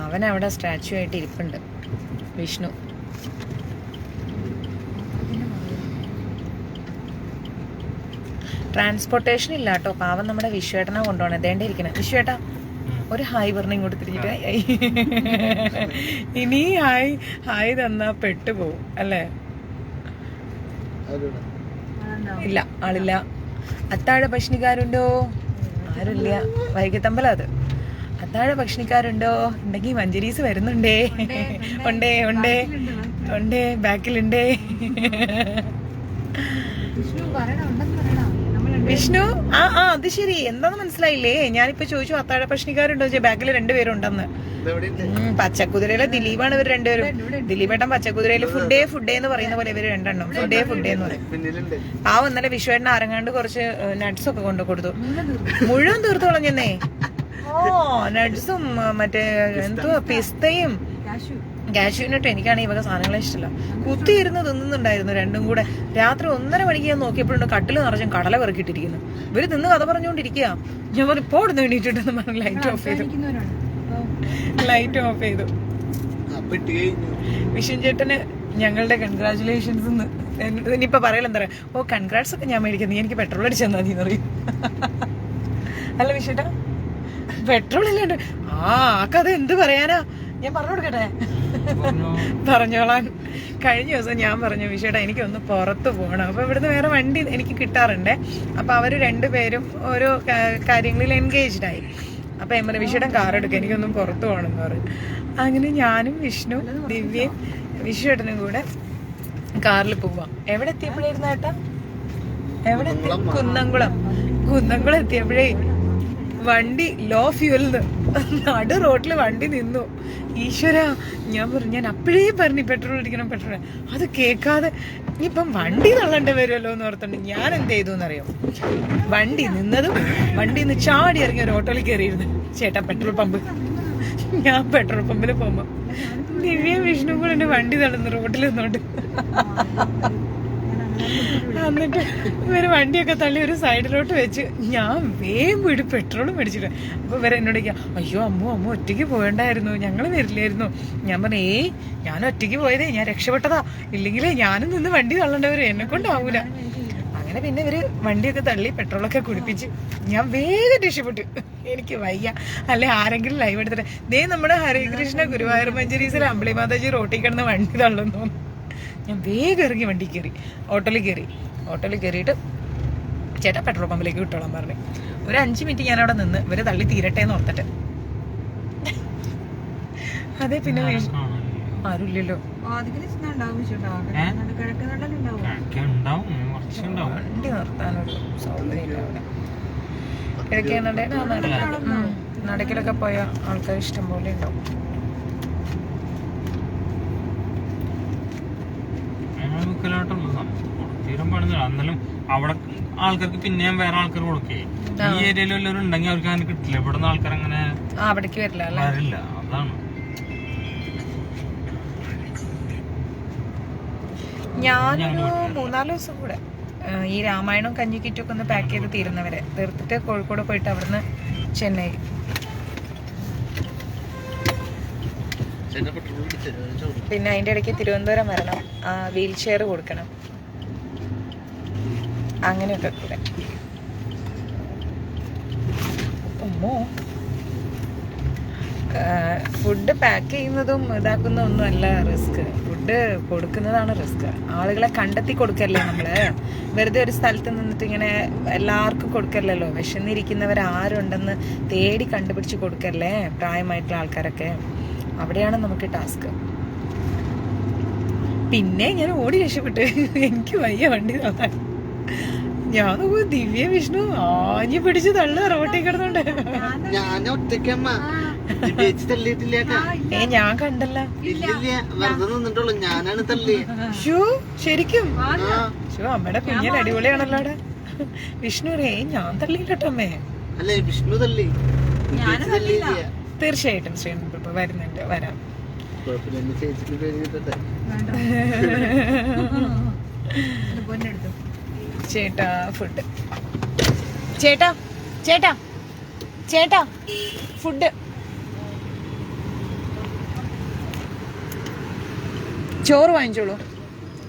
അവനവിടെ സ്റ്റാച്ചു ആയിട്ട് ഇരിപ്പുണ്ട്. വിഷ്ണു. ട്രാൻസ്പോർട്ടേഷൻ ഇല്ല കേട്ടോ. പാവം നമ്മുടെ വിശ്വേട്ടനെ കൊണ്ടുപോകണം. എതേണ്ടേ ഇരിക്കണേ. വിശ്വേട്ടാ ഒരു ഹായ് പറഞ്ഞ ഇങ്ങോട്ട് തിരിഞ്ഞിട്ട്. ഇനി ഹായ് തന്നാ പെട്ടുപോകും അല്ലേ? ഇല്ല ആളില്ല. അത്താഴ ഭക്ഷണിക്കാരുണ്ടോ? ആരുമില്ല. വൈകിട്ടമ്പലം അത്. അത്താഴ ഭക്ഷണിക്കാരുണ്ടോ? ഉണ്ടെങ്കിൽ മഞ്ജരീസ് വരുന്നുണ്ടേ. ഉണ്ടേ ബാക്കിലുണ്ടേ. വിഷ്ണു അത് ശരി. എന്താന്ന് മനസ്സിലായില്ലേ? ഞാനിപ്പോ ചോദിച്ചു അത്താഴ ഭക്ഷണിക്കാരുണ്ടോ? ബാക്കിൽ 2 പേരുണ്ടെന്ന്. പച്ചക്കുതിരയിലെ ദിലീപാണ് ഇവർ 2 പേരും. ദിലീപേട്ടൻ പച്ചക്കുതിരയില് ഫുഡേ എന്ന് പറയുന്ന പോലെ ഇവര് 2 എണ്ണം ഫുഡേ എന്ന് പറയും. പാവം ഇന്നലെ വിശ്വേട്ടൻ ആരങ്ങാണ്ട് കുറച്ച് നട്ട്സ് ഒക്കെ കൊണ്ടു കൊടുത്തു. മുഴുവൻ തീർത്തു കളഞ്ഞെന്നേ. നട്ട്സും മറ്റേ എന്തുവാ പിസ്തയും കാഷ്യൂനട്ട്. എനിക്കാണ് ഈ വക സാധനങ്ങളെ ഇഷ്ടമല്ല. കുത്തിയിരുന്ന് തിന്നുന്നുണ്ടായിരുന്നു 2ഉം കൂടെ. രാത്രി 1:30 മണിക്ക് ഞാൻ നോക്കിയപ്പോഴുണ്ട് കട്ടില് നിറച്ചും കടല പെറുക്കിയിട്ടിരിക്കുന്നു. ഇവര് തിന്ന് കഥ പറഞ്ഞുകൊണ്ടിരിക്കുക. ഞാൻ പറഞ്ഞു ഇപ്പോ ഇവിടുന്ന് വേണ്ടിയിട്ടെന്ന് പറഞ്ഞ് ലൈറ്റ് ഓഫ് ചെയ്തു. ലൈറ്റ് ഓഫ് ചെയ്തു. വിഷ്ണു ചേട്ടന് ഞങ്ങളുടെ കൺഗ്രാചുലേഷൻസ് ഇനിയിപ്പൊ പറയല എന്താ പറയാ, ഓ കൺഗ്രാറ്റ്സ് ഒക്കെ ഞാൻ മേടിക്കുന്നത്, എനിക്ക് പെട്രോൾ അടിച്ചു തന്നാ മതി പറയും. അല്ല വിഷേട്ടാ, പെട്രോൾ ഇല്ലാണ്ട് ആ കഥ എന്ത് പറയാനാ, ഞാൻ പറഞ്ഞു കൊടുക്കട്ടെ? പറഞ്ഞോളാൻ. കഴിഞ്ഞ ദിവസം ഞാൻ പറഞ്ഞു വിഷേട്ടാ എനിക്കൊന്ന് പുറത്ത് പോകണം, അപ്പൊ ഇവിടുന്ന് വേറെ വണ്ടി എനിക്ക് കിട്ടാറുണ്ടേ. അപ്പൊ അവര് രണ്ടുപേരും ഓരോ കാര്യങ്ങളിൽ എൻഗേജ്ഡ് ആയി. അപ്പൊ ഞാൻ പറഞ്ഞു വിഷേട്ടൻ കാർ എടുക്കുക, എനിക്കൊന്നും പുറത്ത് പോകണം എന്ന് പറഞ്ഞു. അങ്ങനെ ഞാനും വിഷ്ണു ദിവ്യയും വിഷുവേട്ടനും കൂടെ കാറിൽ പോവാം. എവിടെ എത്തിയപ്പോഴായിരുന്നു ഏട്ടാ? എവിടെ എത്തി? കുന്നംകുളം എത്തിയപ്പോഴേ വണ്ടി ലോ ഫ്യൂവലിന് നടു റോഡില് വണ്ടി നിന്നു. ഈശ്വര, ഞാൻ പറഞ്ഞു, ഞാൻ അപ്പോഴേ പറഞ്ഞു പെട്രോൾ അടിക്കണം പെട്രോൾ. അത് കേൾക്കാതെ ഇനിയിപ്പം വണ്ടി തള്ളേണ്ടി വരുമല്ലോ എന്ന് ഓർത്തുണ്ട് ഞാൻ എന്ത് ചെയ്തു എന്നറിയോ, വണ്ടി നിന്നതും വണ്ടി നിന്ന് ചാടി ഇറങ്ങി ഒരു ഓട്ടോയിൽ കയറിയിരുന്നു. ചേട്ടാ പെട്രോൾ പമ്പ്. ഞാൻ പെട്രോൾ പമ്പിൽ പോകുമ്പോ ദിവ്യ വിഷ്ണു കൂടെ എന്റെ വണ്ടി തള്ളുന്നു റോഡിൽ നിന്നോണ്ട്. എന്നിട്ട് ഇവര് വണ്ടിയൊക്കെ തള്ളി ഒരു സൈഡിലോട്ട് വെച്ച് ഞാൻ വേഗം പോയിട്ട് പെട്രോൾ മേടിച്ചിട്ട്. അപ്പൊ ഇവരെ എന്നോട് അയ്യോ അമ്മ ഒറ്റയ്ക്ക് പോകണ്ടായിരുന്നു, ഞങ്ങള് വരില്ലായിരുന്നു. ഞാൻ പറഞ്ഞു ഞാൻ ഒറ്റയ്ക്ക് പോയതേ, ഞാൻ രക്ഷപ്പെട്ടതാ, ഇല്ലെങ്കിലേ ഞാനും നിന്ന് വണ്ടി തള്ളേണ്ടവരും, എന്നെ കൊണ്ടാവൂല. അങ്ങനെ പിന്നെ ഇവര് വണ്ടിയൊക്കെ തള്ളി പെട്രോളൊക്കെ കുടിപ്പിച്ച് ഞാൻ വേഗം രക്ഷപ്പെട്ടു. എനിക്ക് വയ്യ, അല്ലെ ആരെങ്കിലും ലൈവ് എടുത്തിട്ട് ദേ നമ്മുടെ ഹരേകൃഷ്ണ ഗുരുവായൂർ മഞ്ചേരീസിലെ അമ്പിളി മാതാജി റോട്ടിൽ കിടന്ന് വണ്ടി തള്ളുന്നു. ഞാൻ വേഗം ഇറങ്ങി വണ്ടി കയറി, ഓട്ടോയിൽ കയറിയിട്ട് ചേട്ടാ പെട്രോൾ പമ്പിലേക്ക് വിട്ടോളാൻ പറഞ്ഞു. ഒരു 5 മിനിറ്റ് ഞാൻ അവിടെ നിന്ന് ഇവര് തള്ളി തീരട്ടെ എന്ന് ഓർത്തിട്ട്. അതെ, പിന്നെ ആരുമില്ലല്ലോ, വണ്ടി നിർത്താനൊരു സൗകര്യമില്ല അവിടെ. കിഴക്കേന്നുണ്ടെങ്കിൽ നടക്കിലൊക്കെ പോയ ആൾക്കാർ ഇഷ്ടം പോലെ ഉണ്ടാവും. എന്നാലും അവിടെ ആൾക്കാർക്ക് പിന്നെയും വേറെ ആൾക്കാർ കൊടുക്കേ. ഈ ഏരിയയിൽ വല്ലവരും ഉണ്ടെങ്കിൽ അവർക്ക് അങ്ങനെ കിട്ടില്ല. ഇവിടുന്ന് ആൾക്കാർ അങ്ങനെ അവിടേക്ക് വരില്ല. അതാണ്. ഞാനൊരു 3-4 ദിവസം കൂടെ ഈ രാമായണവും കഞ്ഞിക്കിറ്റും ഒക്കെ ഒന്ന് പാക്ക് ചെയ്ത് തീർത്തിട്ട് കോഴിക്കോട് പോയിട്ട് അവിടുന്ന് ചെന്നൈ. പിന്നെ അതിന്റെ ഇടയ്ക്ക് തിരുവനന്തപുരം വരണം, വീൽ ചെയർ കൊടുക്കണം, അങ്ങനെയൊക്കെ കൂടെ. ഫുഡ് പാക്ക് ചെയ്യുന്നതും ഇതാക്കുന്നതും ഒന്നും അല്ല റിസ്ക്, ഫുഡ് കൊടുക്കുന്നതാണ് റിസ്ക്. ആളുകളെ കണ്ടെത്തി കൊടുക്കല്ലേ നമ്മള്, വെറുതെ ഒരു സ്ഥലത്ത് നിന്നിട്ട് ഇങ്ങനെ എല്ലാവർക്കും കൊടുക്കല്ലോ. വിശന്നിരിക്കുന്നവർ ആരുണ്ടെന്ന് തേടി കണ്ടുപിടിച്ച് കൊടുക്കല്ലേ, പ്രായമായിട്ടുള്ള ആൾക്കാരൊക്കെ. അവിടെയാണ് നമുക്ക് ടാസ്ക്. പിന്നെ ഞാൻ ഓടി രക്ഷപ്പെട്ട്, എനിക്ക് വയ്യ വണ്ടി തള്ളാൻ. ഞാൻ നോക്കൂ ദിവ്യ വിഷ്ണു ആഞ്ഞു പിടിച്ച് തള്ളു റോട്ടിൽ കിടന്നുണ്ട്. ഞാൻ കണ്ടല്ല, ശരിക്കും അമ്മയുടെ കുഞ്ഞിന് അടിപൊളിയാണല്ലോ അവിടെ. വിഷ്ണു ഞാൻ തള്ളിയിട്ടോ അമ്മേ. വിഷ്ണു തള്ളി. തീർച്ചയായിട്ടും ശ്രീനിപ്പ വരുന്നുണ്ട്, വരാം. ചേട്ടാ ഫുഡ്, ചേട്ടാ ഫുഡ്. ചോറ് വാങ്ങിച്ചോളൂ,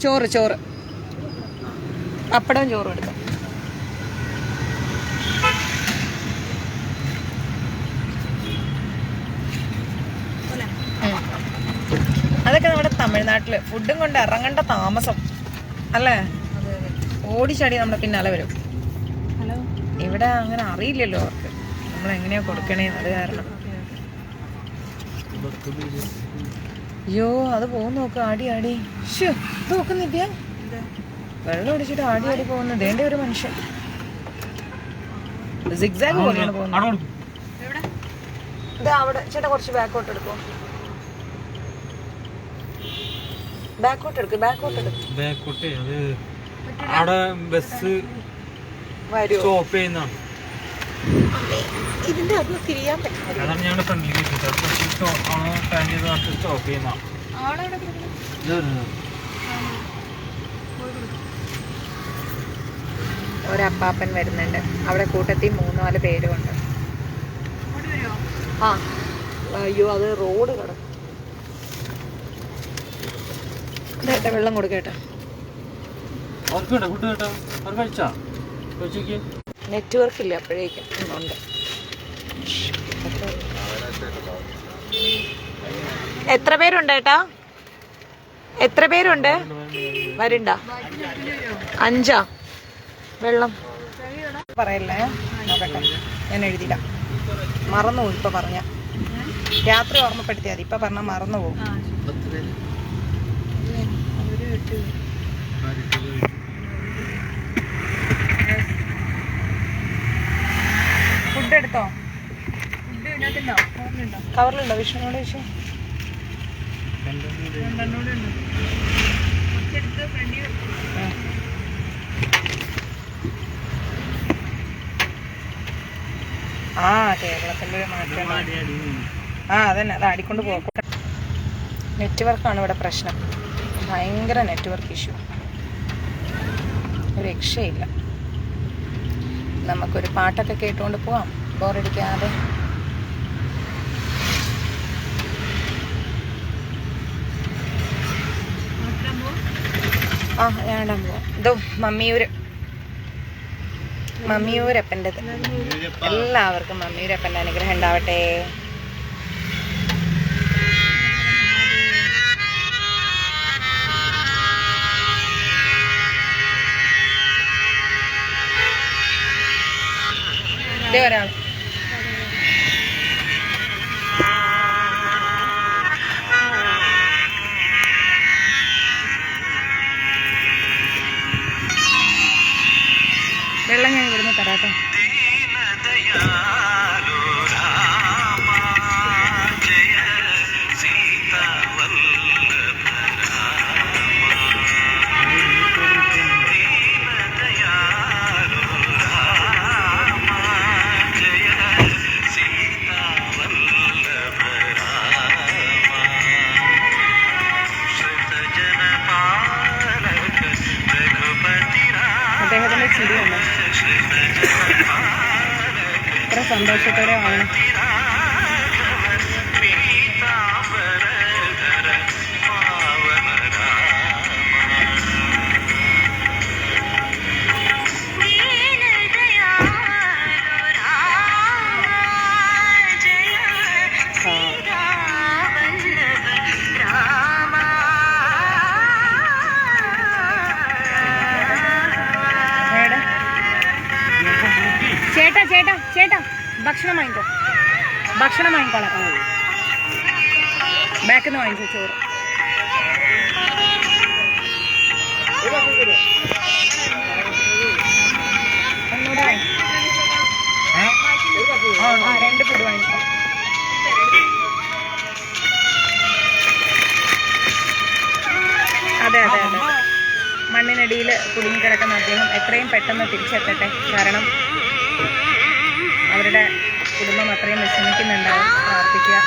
ചോറ് പപ്പടവും ചോറും എടുക്കാം. അതൊക്കെ നമ്മുടെ തമിഴ്നാട്ടില് ഫുഡും കൊണ്ട് ഇറങ്ങേണ്ട താമസം അല്ലേ, ഓടിച്ചാടി നമ്മുടെ പിന്നാലെ വരും. ഇവിടെ അങ്ങനെ അറിയില്ലല്ലോ അവർക്ക് നമ്മൾ എങ്ങനെയാ കൊടുക്കണേന്ന്. അത് കാരണം അയ്യോ അത് പോകുന്ന നോക്ക്, ആടി നോക്കുന്നില്ല, വെള്ളം ഒടിച്ചിട്ട് ആടി പോകുന്നത്. വേണ്ട ഒരു മനുഷ്യൻ സിഗ്സാഗ് പോലെയാണ് പോകുന്നത്. അവിടെ ചേട്ടാ കുറച്ച് ബാക്കോട്ട് എടുക്കും, ബാക്കോട്ട് എടുക്കും. അവിടെ ബസ് സ്റ്റോപ്പ് ചെയ്യുന്നതാണ്. ഇതിന്റെ അതൊന്നും തിരിയാൻ പറ്റില്ല. അതാണ് ഞങ്ങളുടെ ഫ്രണ്ടിലേക്ക് സ്റ്റോപ്പ് ചെയ്യുന്നതാണ്. ഒരപ്പാപ്പൻ വരുന്നുണ്ട് അവിടെ, കൂട്ടത്തിൽ 3-4 പേരുമുണ്ട്. ആ അയ്യോ അത് റോഡ് കിടക്കും. കേട്ടോ വെള്ളം കൊടുക്കേട്ടോ. നെറ്റ്വർക്ക് ഇല്ല അപ്പോഴേക്കും ഉണ്ട്. എത്ര പേരുണ്ട് ഏട്ടാ? എത്ര പേരുണ്ട്? വരുണ്ട 5 വെള്ളം പറയല്ലേ, നോക്കട്ടെ ഞാൻ എഴുതിയില്ല, മറന്നു പോകും. ഇപ്പൊ പറഞ്ഞ രാത്രി ഓർമ്മപ്പെടുത്തിയാൽ മതി, ഇപ്പൊ പറഞ്ഞാൽ മറന്നു പോകും. ഫുഡ് എടുത്തോ? കവറിലുണ്ടോ? വിഷ്ണുനോട് വിഷു ആ കേരളത്തിൻ്റെ ഒരു മാറ്റം. അതന്നെ, അത് ആടിക്കൊണ്ട് പോകും. നെറ്റ്വർക്കാണ് ഇവിടെ പ്രശ്നം, ഭയങ്കര നെറ്റ്വർക്ക് ഇഷ്യൂ, ഒരു രക്ഷയില്ല. നമുക്കൊരു പാട്ടൊക്കെ കേട്ടുകൊണ്ട് പോവാം ബോറടിക്കാതെ. ഞാൻ ഇടാൻ പോവാം. ഇതോ മമ്മിയൂരപ്പൻ്റെത്. എല്ലാവർക്കും മമ്മിയൂരപ്പൻ്റെ അനുഗ്രഹം ഉണ്ടാവട്ടെ. ഇതേ ഒരാൾ വെള്ളം ഞാൻ ഇവിടുന്ന് തരാട്ടോ. അദ്ദേഹത്തിൻ്റെ ചിരിയുണ്ട്, ഇത്ര സന്തോഷത്തോടെ ആണ്. ചേട്ടാ ഭക്ഷണം വാങ്ങിക്കോളാം. ബാക്കിൽ നിന്ന് വാങ്ങിച്ചോ ചോറ്. ഒന്നുകൂടെ 2 ഫുഡ് വാങ്ങിക്കോ. അതെ മണ്ണിനടിയിൽ കുടുങ്ങിക്കിടക്കുന്ന അദ്ദേഹം എത്രയും പെട്ടെന്ന് തിരിച്ചെത്തട്ടെ. കാരണം അവരുടെ കുടുംബം അത്രയും വിഷമിക്കുന്നുണ്ടാവും. പ്രാർത്ഥിക്കുക.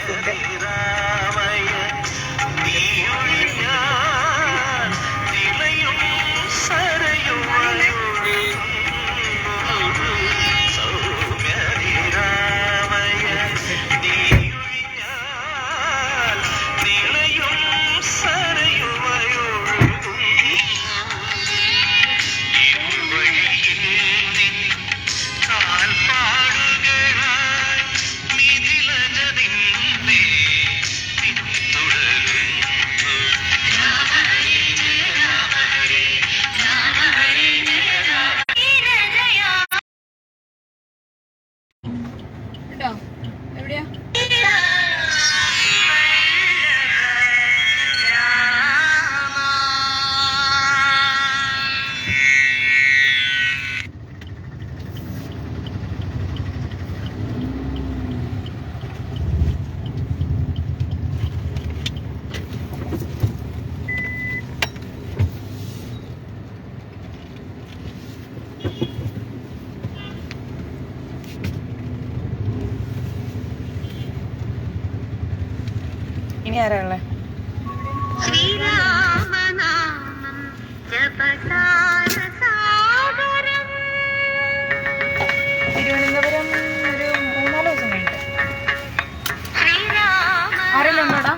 ഫുഡ്. എവിടെയാ? ഇനി ആരാ ഉള്ളേ? തിരുവനന്തപുരം ഒരു 3-4 ദിവസം കഴിഞ്ഞിട്ട്. ആരെല്ലാം ഉണ്ടോടാ?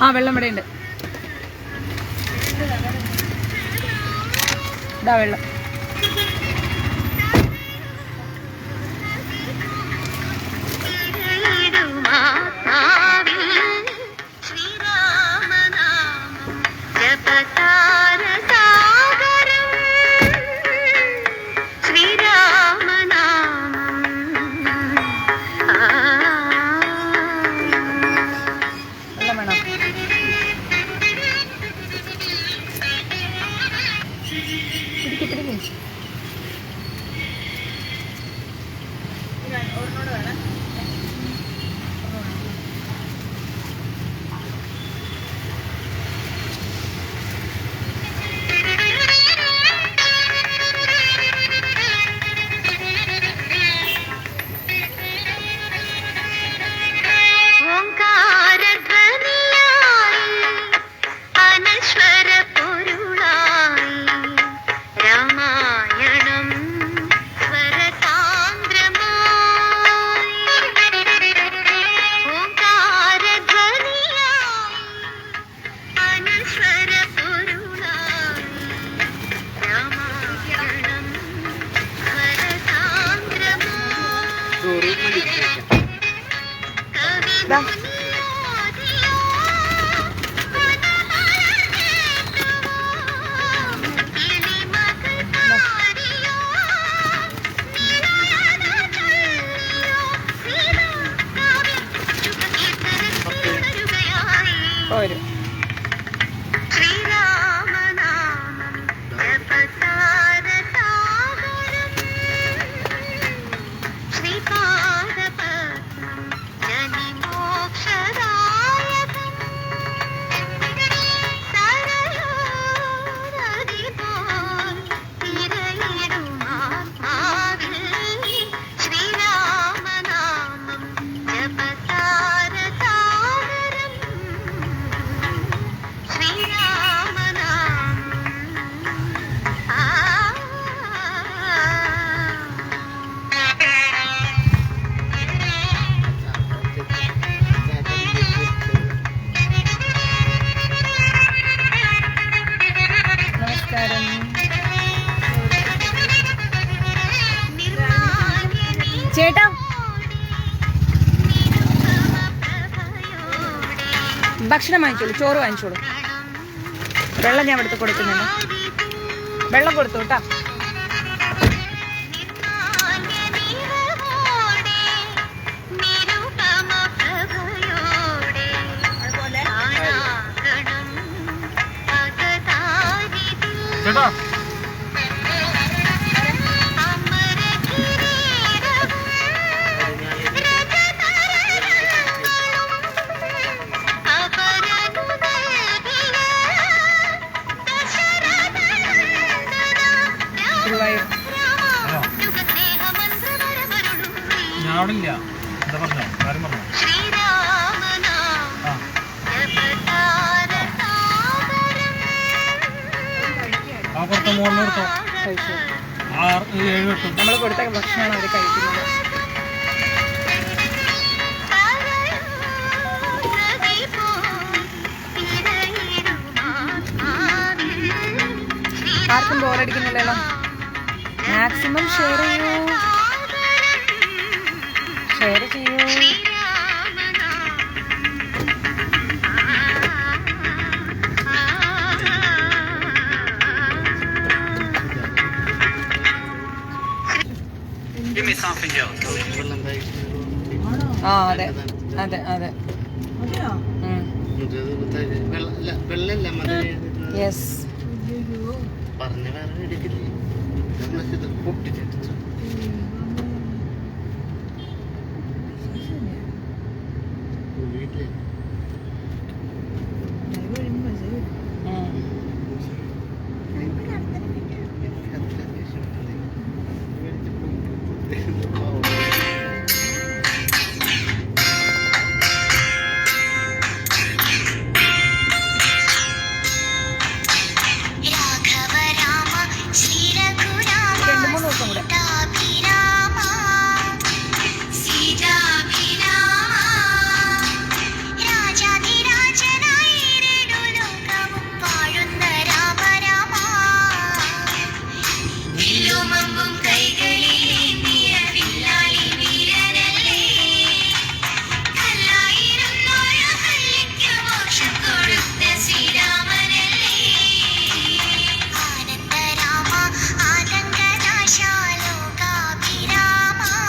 ആ, വെള്ളം ഇവിടെ ഉണ്ട്. ഇതാ വെള്ളം. വരും. ചേട്ടാ, ഭക്ഷണം വാങ്ങിച്ചോളൂ, ചോറ് വാങ്ങിച്ചോളൂ. വെള്ളം ഞാൻ എടുത്ത് കൊടുക്കുന്നുണ്ട്. വെള്ളം കൊടുത്തു കേട്ടാ. ചേട്ടാ ഞാൻ അവിടെ ഇല്ല. എന്താ പറഞ്ഞോ? കാര്യം പറഞ്ഞോ? ആ പുറത്തെ മോളിൽ കൊടുത്തോ. 6, 7, 8 നമ്മൾ കൊടുത്ത ഭക്ഷണമാണ് അവർ കഴിക്കുന്നത്. ആർക്കും ബോറടിക്കുന്നില്ലല്ലോ. മാക്സിമം ഷെയർ ചെയ്യൂ. ആ അതെ അതെ അതെ. യെസ്.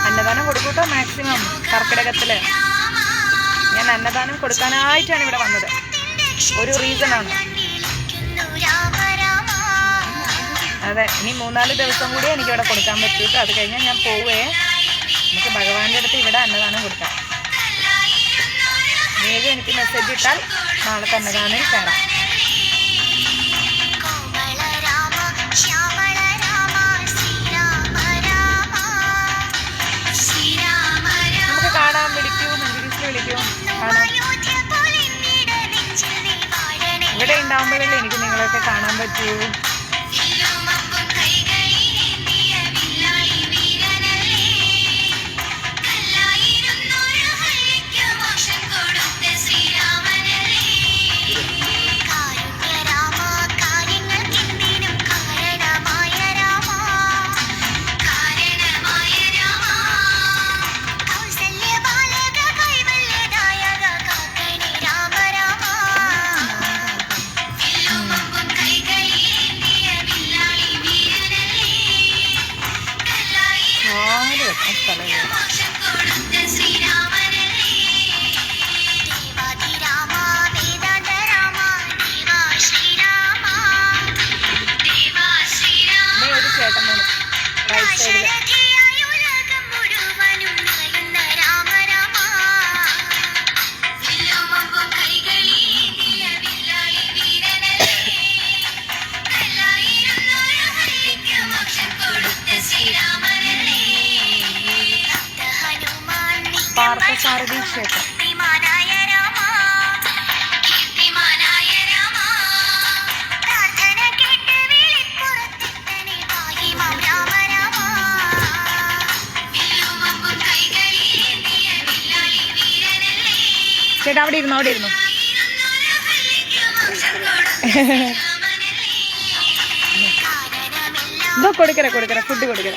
അന്നദാനം കൊടുക്കൂട്ടോ മാക്സിമം. കർക്കിടകത്തില് ഞാൻ അന്നദാനം കൊടുക്കാനായിട്ടാണ് ഇവിടെ വന്നത്. ഒരു റീസണാണ്. അതെ, ഇനി 3-4 ദിവസം കൂടി എനിക്ക് ഇവിടെ കൊടുക്കാൻ പറ്റൂട്ടോ. അത് കഴിഞ്ഞാൽ ഞാൻ പോവേ. നമുക്ക് ഭഗവാന്റെ അടുത്ത് ഇവിടെ അന്നദാനം കൊടുക്കാം. വേഗം എനിക്ക് മെസ്സേജ് ഇട്ടാൽ നാളത്തെ അന്നദാനം കയറാം. നമുക്ക് കാണാൻ വിളിക്കൂ, മഞ്ജുരീസിനെ വിളിക്കൂ, കാണാം. ഇവിടെ ഉണ്ടാകുമ്പോഴല്ലേ എനിക്ക് നിങ്ങളെയൊക്കെ കാണാൻ പറ്റൂ. പാർത്ഥസാരഥി ക്ഷേത്രം. ചേട്ടാ അവിടെ ഇരുന്നു, അവിടെ ഇരുന്നു. എന്തോ കൊടുക്കറ ഫുഡ് കൊടുക്കറ.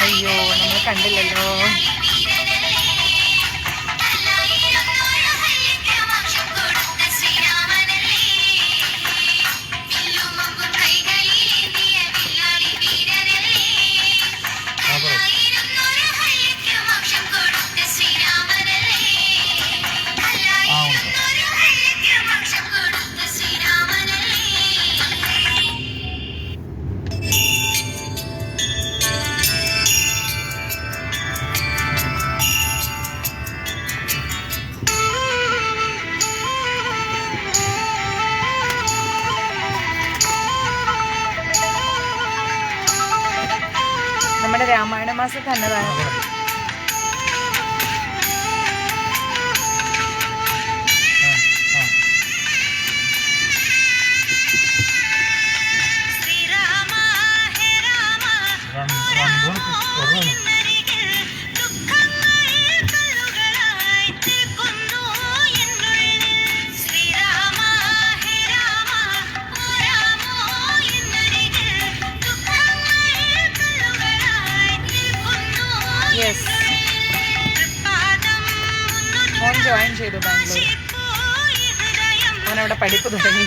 അയ്യോ, നമ്മൾ കണ്ടില്ലല്ലോ. നമ്മുടെ രാമായണ മാസത്തെ അന്നദാനം. യെസ്, മോൻ ജോയിൻ ചെയ്തു ബാംഗ്ലൂർ. മോനവിടെ പഠിപ്പ് തുടങ്ങി.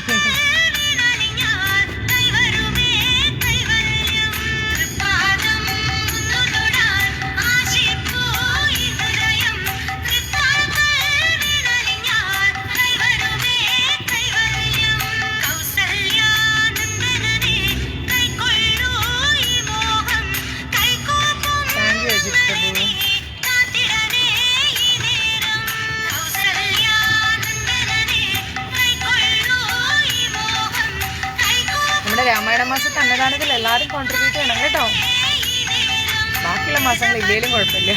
നമ്മുടെ രാമായണ മാസത്തെ അന്നദാനത്തിൽ എല്ലാവരും കോൺട്രിബ്യൂട്ട് ചെയ്യണം കേട്ടോ. ബാക്കിയുള്ള മാസങ്ങൾ ഇല്ലേലും കുഴപ്പമില്ല.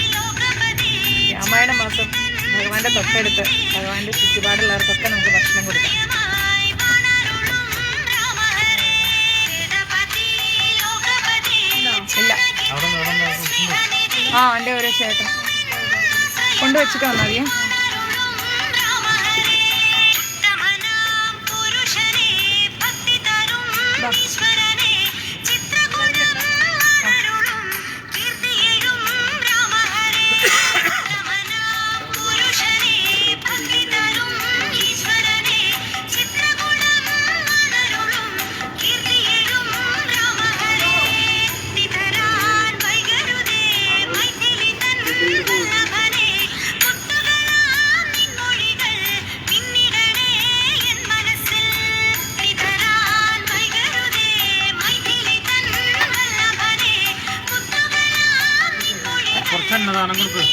രാമായണ മാസം ഭഗവാന്റെ തൊട്ടടുത്ത് ഭഗവാന്റെ ചുറ്റുപാടുള്ളവർക്കൊക്കെ നമുക്ക് ഭക്ഷണം കൊടുക്കാം. ഇല്ല, ആ എൻ്റെ ഓരോ ചേട്ടൻ കൊണ്ടുവച്ചിട്ട് വന്നാൽ മതിയോ? കുറച്ച് അന്നദാനം കൊടുക്കും.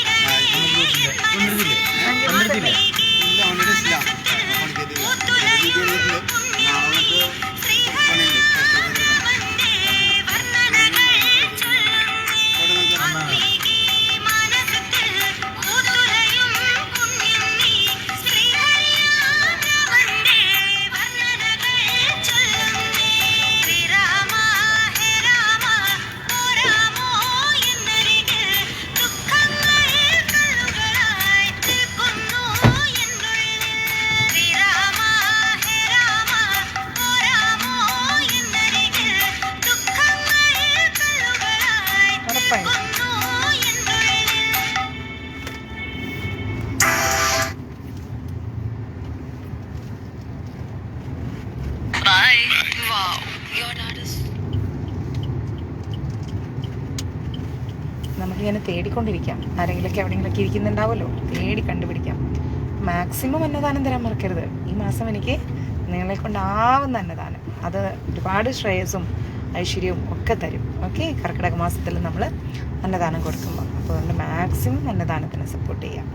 നമുക്കിങ്ങനെ തേടിക്കൊണ്ടിരിക്കാം. ആരെങ്കിലൊക്കെ എവിടെയെങ്കിലൊക്കെ ഇരിക്കുന്നുണ്ടാവുമല്ലോ, തേടി കണ്ടുപിടിക്കാം. മാക്സിമം അന്നദാനം തരാൻ മറക്കരുത്. ഈ മാസം എനിക്ക് നിങ്ങളെ കൊണ്ടാവുന്ന അന്നദാനം, അത് ഒരുപാട് ശ്രേയസ്സും ഐശ്വര്യവും ഒക്കെ തരും. ഓക്കെ, കർക്കിടക മാസത്തിൽ നമ്മൾ അന്നദാനം കൊടുക്കുമ്പോൾ, അപ്പോൾ അതുകൊണ്ട് മാക്സിമം അന്നദാനത്തിന് സപ്പോർട്ട് ചെയ്യാം.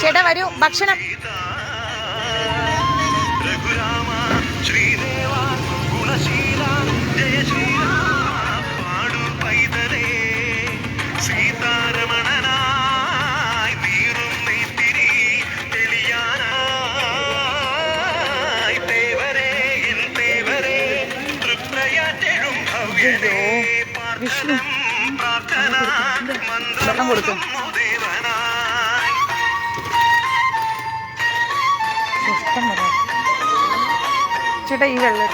ചേട്ടാ വരൂ, ഭക്ഷണം. വിഷ്ണു വെള്ളം കൊടുക്കും. ചേട്ടാ ഈ വെള്ളം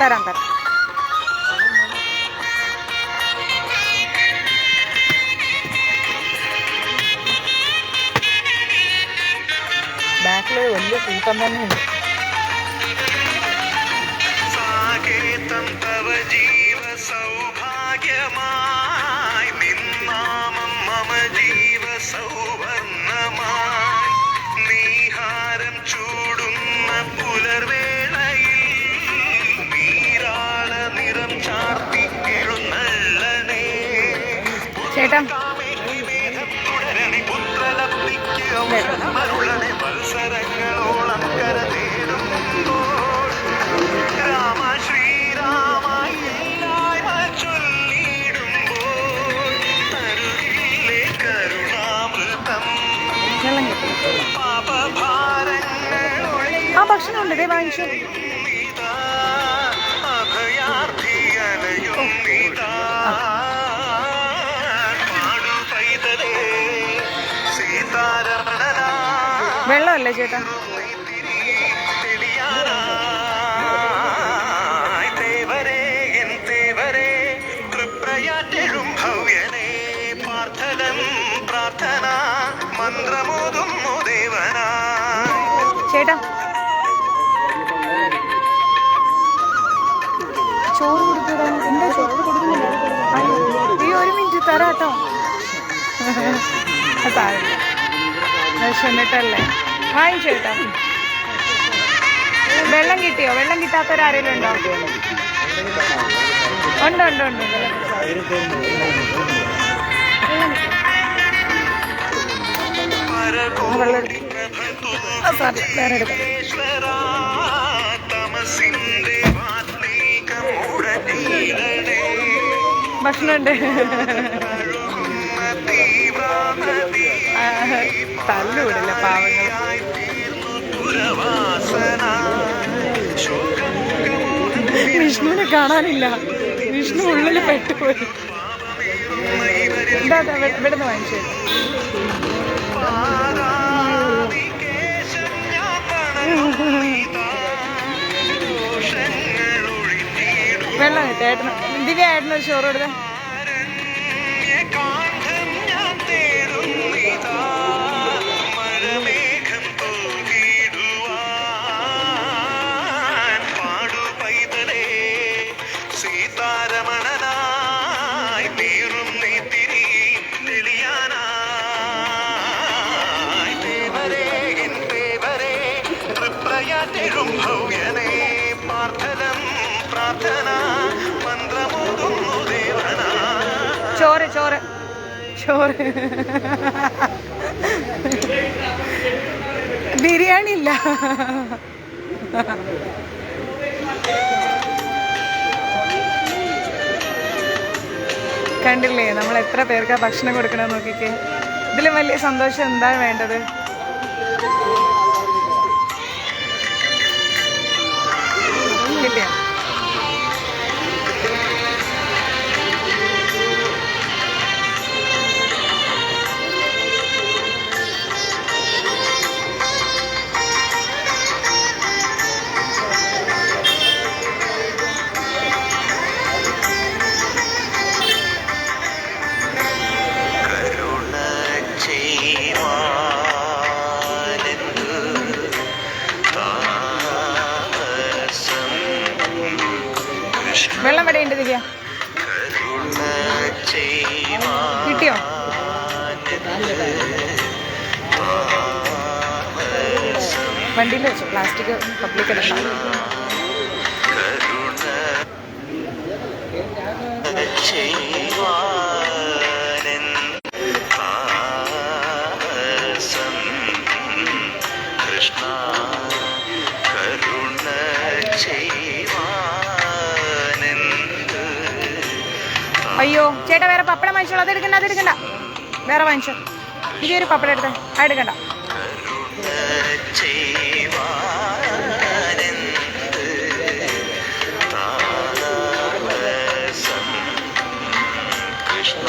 തരാം. ബാക്കിലൊരു വലിയ കൂട്ടം തന്നെയുണ്ട്. സാകേതം തവ ജീവ സൗഭാഗ്യമായി നിന്നാമം മമ ജീവ സൗവർണമായി നീഹാരം ചൂടുന്ന പുലർവേളയിൽ നീരാള നിറം ചാർത്തി എഴുന്നള്ളനേ ചേട്ടാ തുടരണി പുത്രലബ്ധിക്ക് മരുളനെ മത്സരങ്ങളോളം കരതേടുമ്പോൾ രാമ ശ്രീരാമ ഇല്ലായ്മ ചൊല്ലിടുമ്പോൾ അരുകിലെ കരുണാമൃതം വെള്ളം കിട്ടും. പാപഭാരങ്ങൾ ആ ഭക്ഷണം ഉണ്ട്, ഇതേ വാങ്ങിച്ചു. അഭയാർത്ഥിയലയും നീതാ പാടു പൈതലേ സീതാരമണനാ വെള്ളമല്ലേ ചേട്ടാ? തെളിയാനായി തേവരേ എൻ തേവരേ തൃപ്രയാറ്റെഴും ഭവ്യനേ പാർത്ഥനം പ്രാർത്ഥന മന്ത്രമോതുന്നു ദേവനാ ചേട്ടാ ചോറ് കൊടുത്തതാ. എന്താ ചോറ് കൊടുക്കുന്നില്ല? ഈ ഒരു മിനിറ്റ് തരാട്ടോ. സാരില്ല, വിശന്നിട്ടല്ലേ. വാങ്ങിച്ചു ചേട്ടാ. വെള്ളം കിട്ടിയോ? വെള്ളം കിട്ടാത്തവരാരെങ്കിലും ഉണ്ടോ? ഉണ്ട് ഉണ്ട് ഉണ്ട്. വെള്ളം എടുക്കും. സാറി വേറെ എടുക്കാം. ഭക്ഷണമുണ്ട്. തല്ലുകൂടില്ല പാവങ്ങൾ. വിഷ്ണുവിനെ കാണാനില്ല. വിഷ്ണു ഉള്ളിൽ പെട്ടുപോയി. എന്താ ഇവിടുന്ന് വാങ്ങിച്ചു. വെള്ളം കിട്ടും. ഏട്ടന് ദിവ്യ ഏട്ടനൊരു ചോറ് കൊടുത്തേ. സീതാരമണനായി നീറും നെയ്ത്തിരി തെളിയാനായി ദേവരേ എൻ ദേവരേ തൃപ്രയാറ്റെഴും ഭവ്യനേ പാർത്ഥനം പ്രാർത്ഥന മന്ത്രമോതുന്നു ദേവനാ ചോറ് ചോറ് ചോറ്. ബിരിയാണി ഇല്ല. കണ്ടില്ലേ നമ്മൾ എത്ര പേർക്കാ ഭക്ഷണം കൊടുക്കണമെന്ന് നോക്കിക്കേ. ഇതിലും വലിയ സന്തോഷം എന്താ വേണ്ടത്? കിട്ടിയോ? വെള്ളം വരെയുണ്ട് ദിവ്യ. കിട്ടിയോ? വണ്ടിയിൽ വെച്ചു. പ്ലാസ്റ്റിക് പബ്ലിക് എടുക്കാം. അയ്യോ ചേട്ടാ, വേറെ പപ്പടം വാങ്ങിച്ചോളൂ. അത് എടുക്കണ്ട, അത് എടുക്കണ്ട. വേറെ വാങ്ങിച്ചോ. ഈ ഒരു പപ്പടം എടുത്തേ. അത് എടുക്കണ്ട. കൃഷ്ണ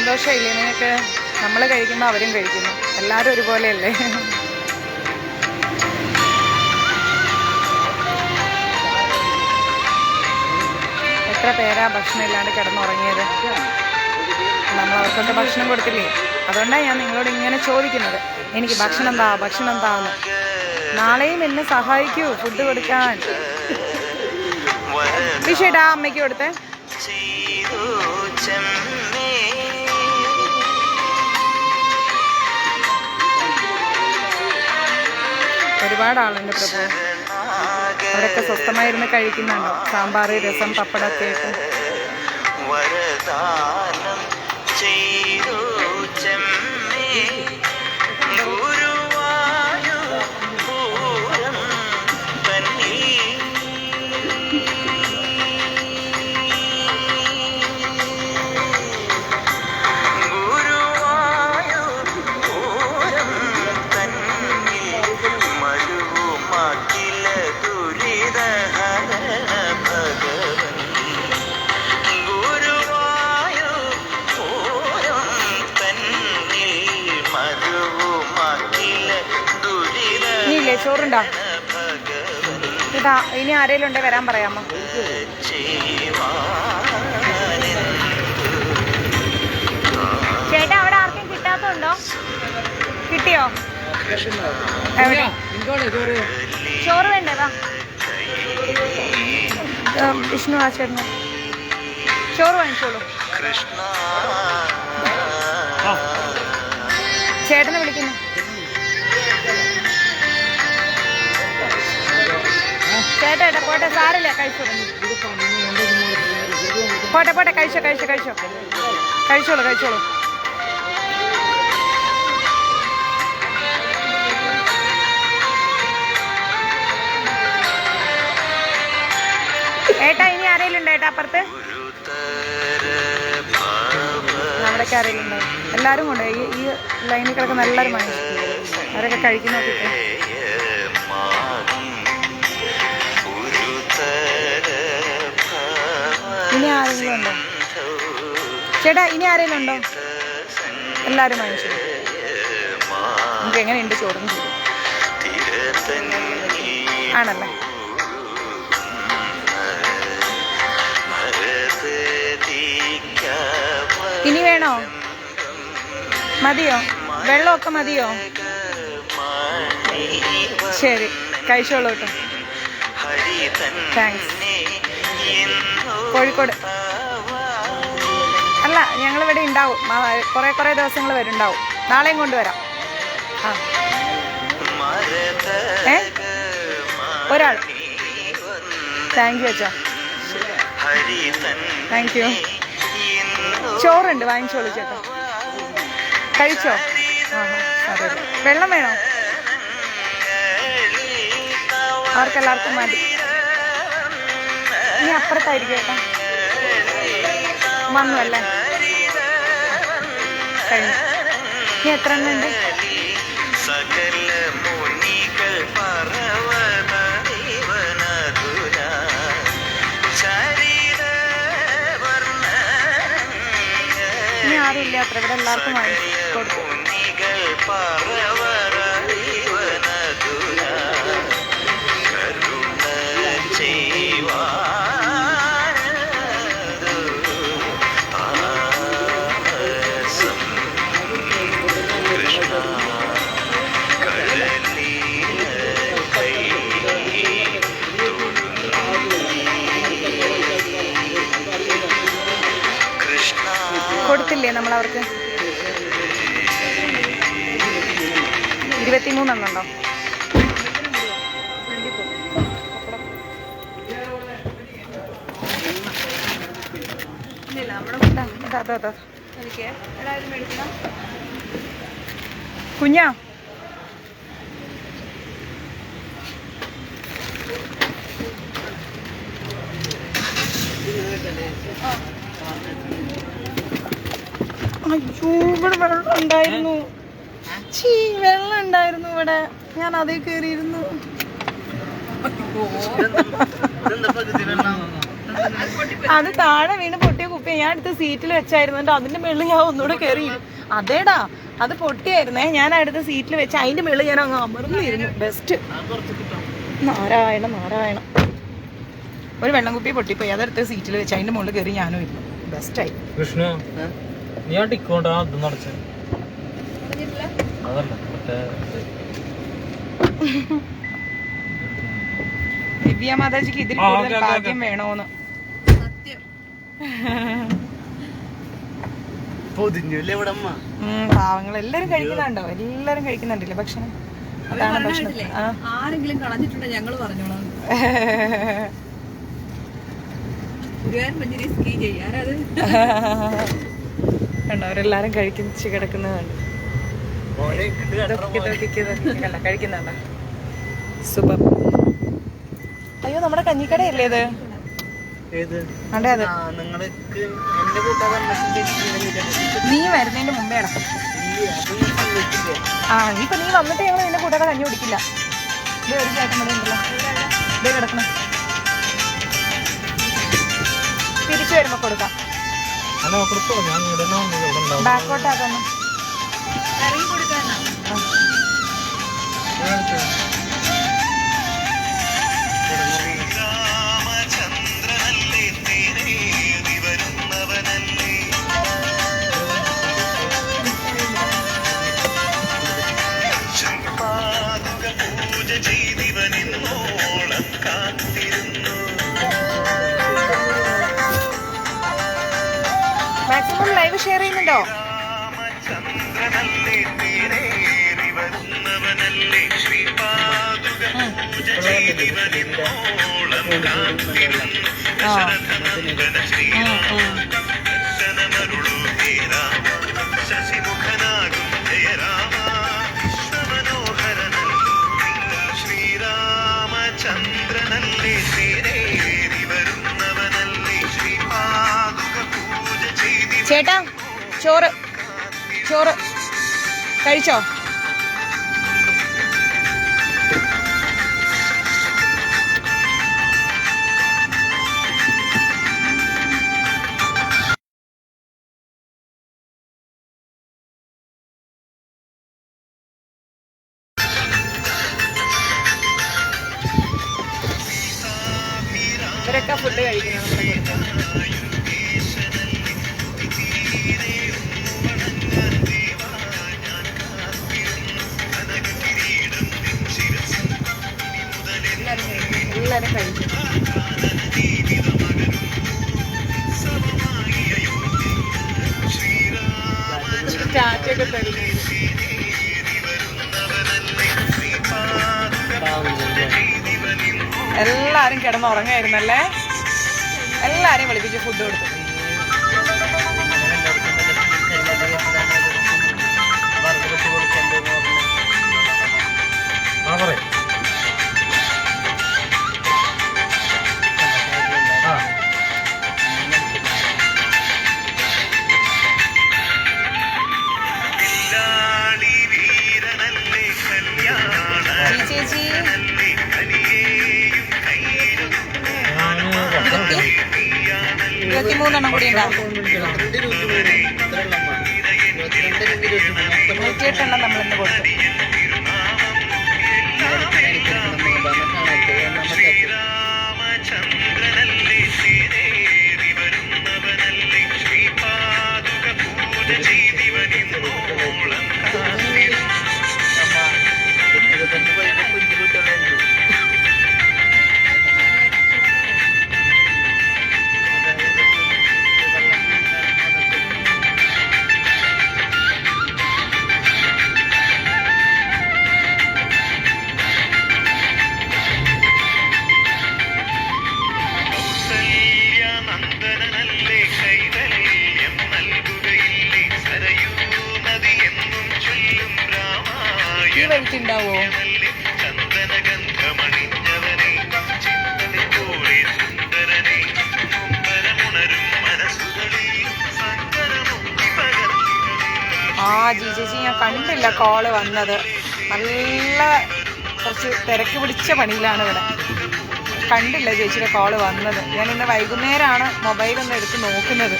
സന്തോഷമില്ലേ നിങ്ങൾക്ക്? നമ്മൾ കഴിക്കുമ്പോൾ അവരും കഴിക്കുന്നു, എല്ലാവരും ഒരുപോലെയല്ലേ? എത്ര പേരാ ഭക്ഷണം ഇല്ലാണ്ട് കിടന്നുറങ്ങിയത്? നമ്മൾ അവർക്കൊക്കെ ഭക്ഷണം കൊടുത്തില്ലേ? അതുകൊണ്ടാണ് ഞാൻ നിങ്ങളോട് ഇങ്ങനെ ചോദിക്കുന്നത്, എനിക്ക് ഭക്ഷണം താന്ന്. നാളെയും എന്നെ സഹായിക്കൂ ഫുഡ് കൊടുക്കാൻ. വിഷയടാ അമ്മയ്ക്ക് കൊടുത്തേ. ഒരുപാട് ആളുണ്ട് പ്രഭു, അവരൊക്കെ സ്വസ്ഥമായിരുന്ന് കഴിക്കുന്നുണ്ടോ? സാമ്പാർ, രസം, പപ്പടമൊക്കെ ആയിട്ട്. ചോറുണ്ടോ ചേട്ടാ? ഇനി ആരെങ്കിലും ഉണ്ടേ വരാൻ പറയാമോ? ചേട്ടാ അവിടെ ആർക്കും കിട്ടാത്തതുണ്ടോ? കിട്ടിയോ? എവിടെ ചോറ് വേണ്ടതാ? വിഷ്ണു ആ ചേട്ടന് ചോറ് വാങ്ങിച്ചോളൂ. ചേട്ടനെ വിളിക്കുന്നു. ചേട്ടാ പോട്ടെ, സാരല്ല, കഴിച്ചോളൂ. പോട്ടെ കഴിച്ചോളൂ. ഏട്ടാ ഇനി ആരെങ്കിലും ഉണ്ടോ ഏട്ടാ അപ്പുറത്ത്? അവിടേക്ക് ആരെങ്കിലും ഉണ്ടോ? എല്ലാവരും കൊണ്ട് ഈ ലൈനിൽ കിടക്കുന്ന എല്ലാവരും വാങ്ങിച്ചു. അവരൊക്കെ കഴിക്കുന്ന നോക്കിയിട്ട്. ഇനി ആരെങ്കിലും ഉണ്ടോ ചേട്ടാ? ഇനി ആരെങ്കിലും ഉണ്ടോ? എല്ലാവരും വാങ്ങിച്ചു. നമുക്ക് എങ്ങനെയുണ്ട് ചോറും ചെയ്തു ആണല്ലേ? ഇനി വേണോ? മതിയോ? വെള്ളമൊക്കെ മതിയോ? ശരി, കഴിച്ചോളൂ കേട്ടോ. താങ്ക്സ്. കോഴിക്കോട് അല്ല, ഞങ്ങളിവിടെ ഉണ്ടാവും. കുറേ ദിവസങ്ങൾ വരുന്നുണ്ടാവും. നാളെയും കൊണ്ടുവരാം. ആ ഒരാൾ. താങ്ക് യു അച്ഛാ. Thank you. ചോറുണ്ട്, വാങ്ങിച്ചോളൂ ചേട്ടാ. കഴിച്ചോ? അതെ. വെള്ളം വേണോ? അവർക്കെല്ലാവർക്കും മതി. ഇനി അപ്പുറത്തായിരിക്കും കേട്ടോ. വന്നു അല്ലേ? കഴിഞ്ഞു. ഇനി എത്ര എണ്ണം ഉണ്ട്? ഇനി ആരും ഇല്ല അത്ര. ഇവിടെ എല്ലാവർക്കും വാങ്ങിച്ചു കൊടുത്തു. കൊടുത്തില്ലേ നമ്മൾ അവർക്ക്? 23 എണ്ണുണ്ടോ? കുഞ്ഞാ അയ്യോ, ഇവിടെ വെള്ളം ഉണ്ടായിരുന്നു. വെള്ളം ഉണ്ടായിരുന്നു ഇവിടെ. ഞാൻ അതേ കയറിയിരുന്നു. അത് താഴെ വീണ് പൊട്ടിയ കുപ്പിയെ ഞാൻ എടുത്ത് സീറ്റിൽ വെച്ചായിരുന്നു. അതിന്റെ മുകളിൽ ഞാൻ ഒന്നുകൂടെ കയറി. അതേടാ, അത് പൊട്ടിയായിരുന്നേ. ഞാൻ അടുത്ത സീറ്റിൽ വെച്ച് അതിന്റെ മുകളിൽ ഞാൻ അങ്ങ് അമർന്നിരുന്നു. ബെസ്റ്റ്. നാരായണ നാരായണ. ഒരു വെള്ളം കുപ്പി പൊട്ടിപ്പോയി, അതെടുത്ത് സീറ്റിൽ വെച്ച് അതിന്റെ മുകളിൽ കയറി ഞാനും ഇരുന്നു. ബെസ്റ്റായി. വിഷ്ണു നീ ആ ടിക്കോണ്ട് അത് നടച്ച അതല്ല മറ്റേ ദിവ്യ മാതാജിക്ക് ഇതിൽ കൂടുതൽ ഭാഗ്യം വേണോന്ന്. പാവങ്ങൾ എല്ലാരും കഴിക്കുന്നുണ്ടോ? എല്ലാരും കഴിക്കുന്നുണ്ടല്ലേ ഭക്ഷണം? അതാണ് ഭക്ഷണം. ആരെങ്കിലും കളഞ്ഞിട്ടുണ്ടോ ഞങ്ങള് പറഞ്ഞോളാം. കണ്ടോ അവരെല്ലാരും കഴിച്ച് കിടക്കുന്നതുണ്ട്. കഴിക്കുന്നുണ്ടോ? സൂപ്പർ. അയ്യോ, നമ്മുടെ കഞ്ഞിക്കടയല്ലേ ഇത്? അതെ അതെ. നീ വരുന്നതിന്റെ മുമ്പേ അടക്കം. ഇപ്പൊ നീ വന്നിട്ട് ഞങ്ങൾ നിന്റെ കൂട്ടൊക്കെ കഞ്ഞി കുടിക്കില്ല. ഇതേ ഒരു ചേട്ടൻ ഇവിടെ ഉണ്ടല്ലോ, ഇതേ കിടക്കണം. തിരിച്ചു വരുമ്പോ കൊടുക്കാം. ബാക്കോട്ടാക്കുന്നു. ഇറങ്ങി കൊടുക്കാനാ? മാക്സിമം ലൈവ് ഷെയർ ചെയ്യുന്നുണ്ടോ? ചേട്ടാ, ചോറ് ചോറ് കഴിച്ചോ? ഇവരൊക്കെ ഫുഡ് കഴിക്കണം. എല്ലാരും കഴിക്കും. ചാറ്റൊക്കെ തരും. എല്ലാരും കിടന്നുറങ്ങായിരുന്നല്ലേ? എല്ലാരെയും വിളിപ്പിച്ച് ഫുഡ് കൊടുത്തു. ചേച്ചി 23 കൂടി ഉണ്ടാവും. 108 നമ്മളിന്ന് കൊടുത്തു. ഈ വഴിക്കുണ്ടാവോ? ചേച്ചി ഞാൻ കണ്ടില്ല കോള് വന്നത്. നല്ല കുറച്ച് തിരക്ക് പിടിച്ച പണിയിലാണ് ഇവിടെ. കണ്ടില്ല ചേച്ചിയുടെ കോള് വന്നത്. ഞാൻ ഇന്ന് വൈകുന്നേരമാണ് മൊബൈലൊന്ന് എടുത്ത് നോക്കുന്നത്.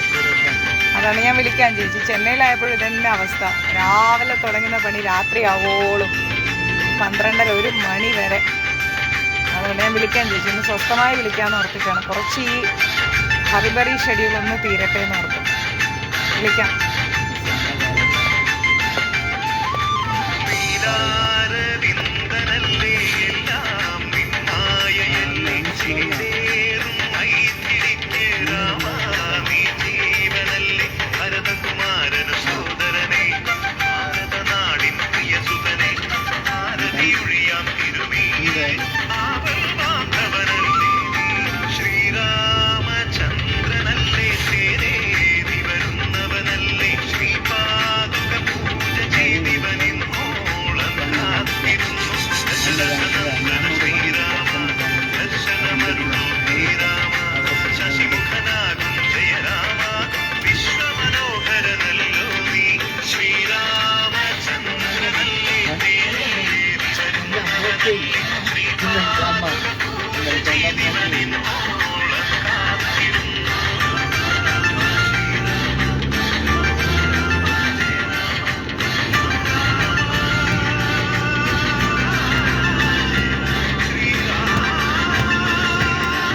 അതാണ് ഞാൻ വിളിക്കാൻ ചേച്ചി. ചെന്നൈയിലായപ്പോഴും ഇതന്നെ അവസ്ഥ. രാവിലെ തുടങ്ങുന്ന പണി രാത്രിയാവോളും 12:30 1 മണി വരെ. അതുകൊണ്ട് ഞാൻ വിളിക്കാൻ ചേച്ചി. ഇന്ന് സ്വസ്ഥമായി വിളിക്കാമെന്ന് ഓർത്തിട്ടാണ്. കുറച്ച് ഈ ഹറിബറി ഷെഡ്യൂൾ ഒന്ന് തീരട്ടെ എന്ന് ഓർക്കും. വിളിക്കാം.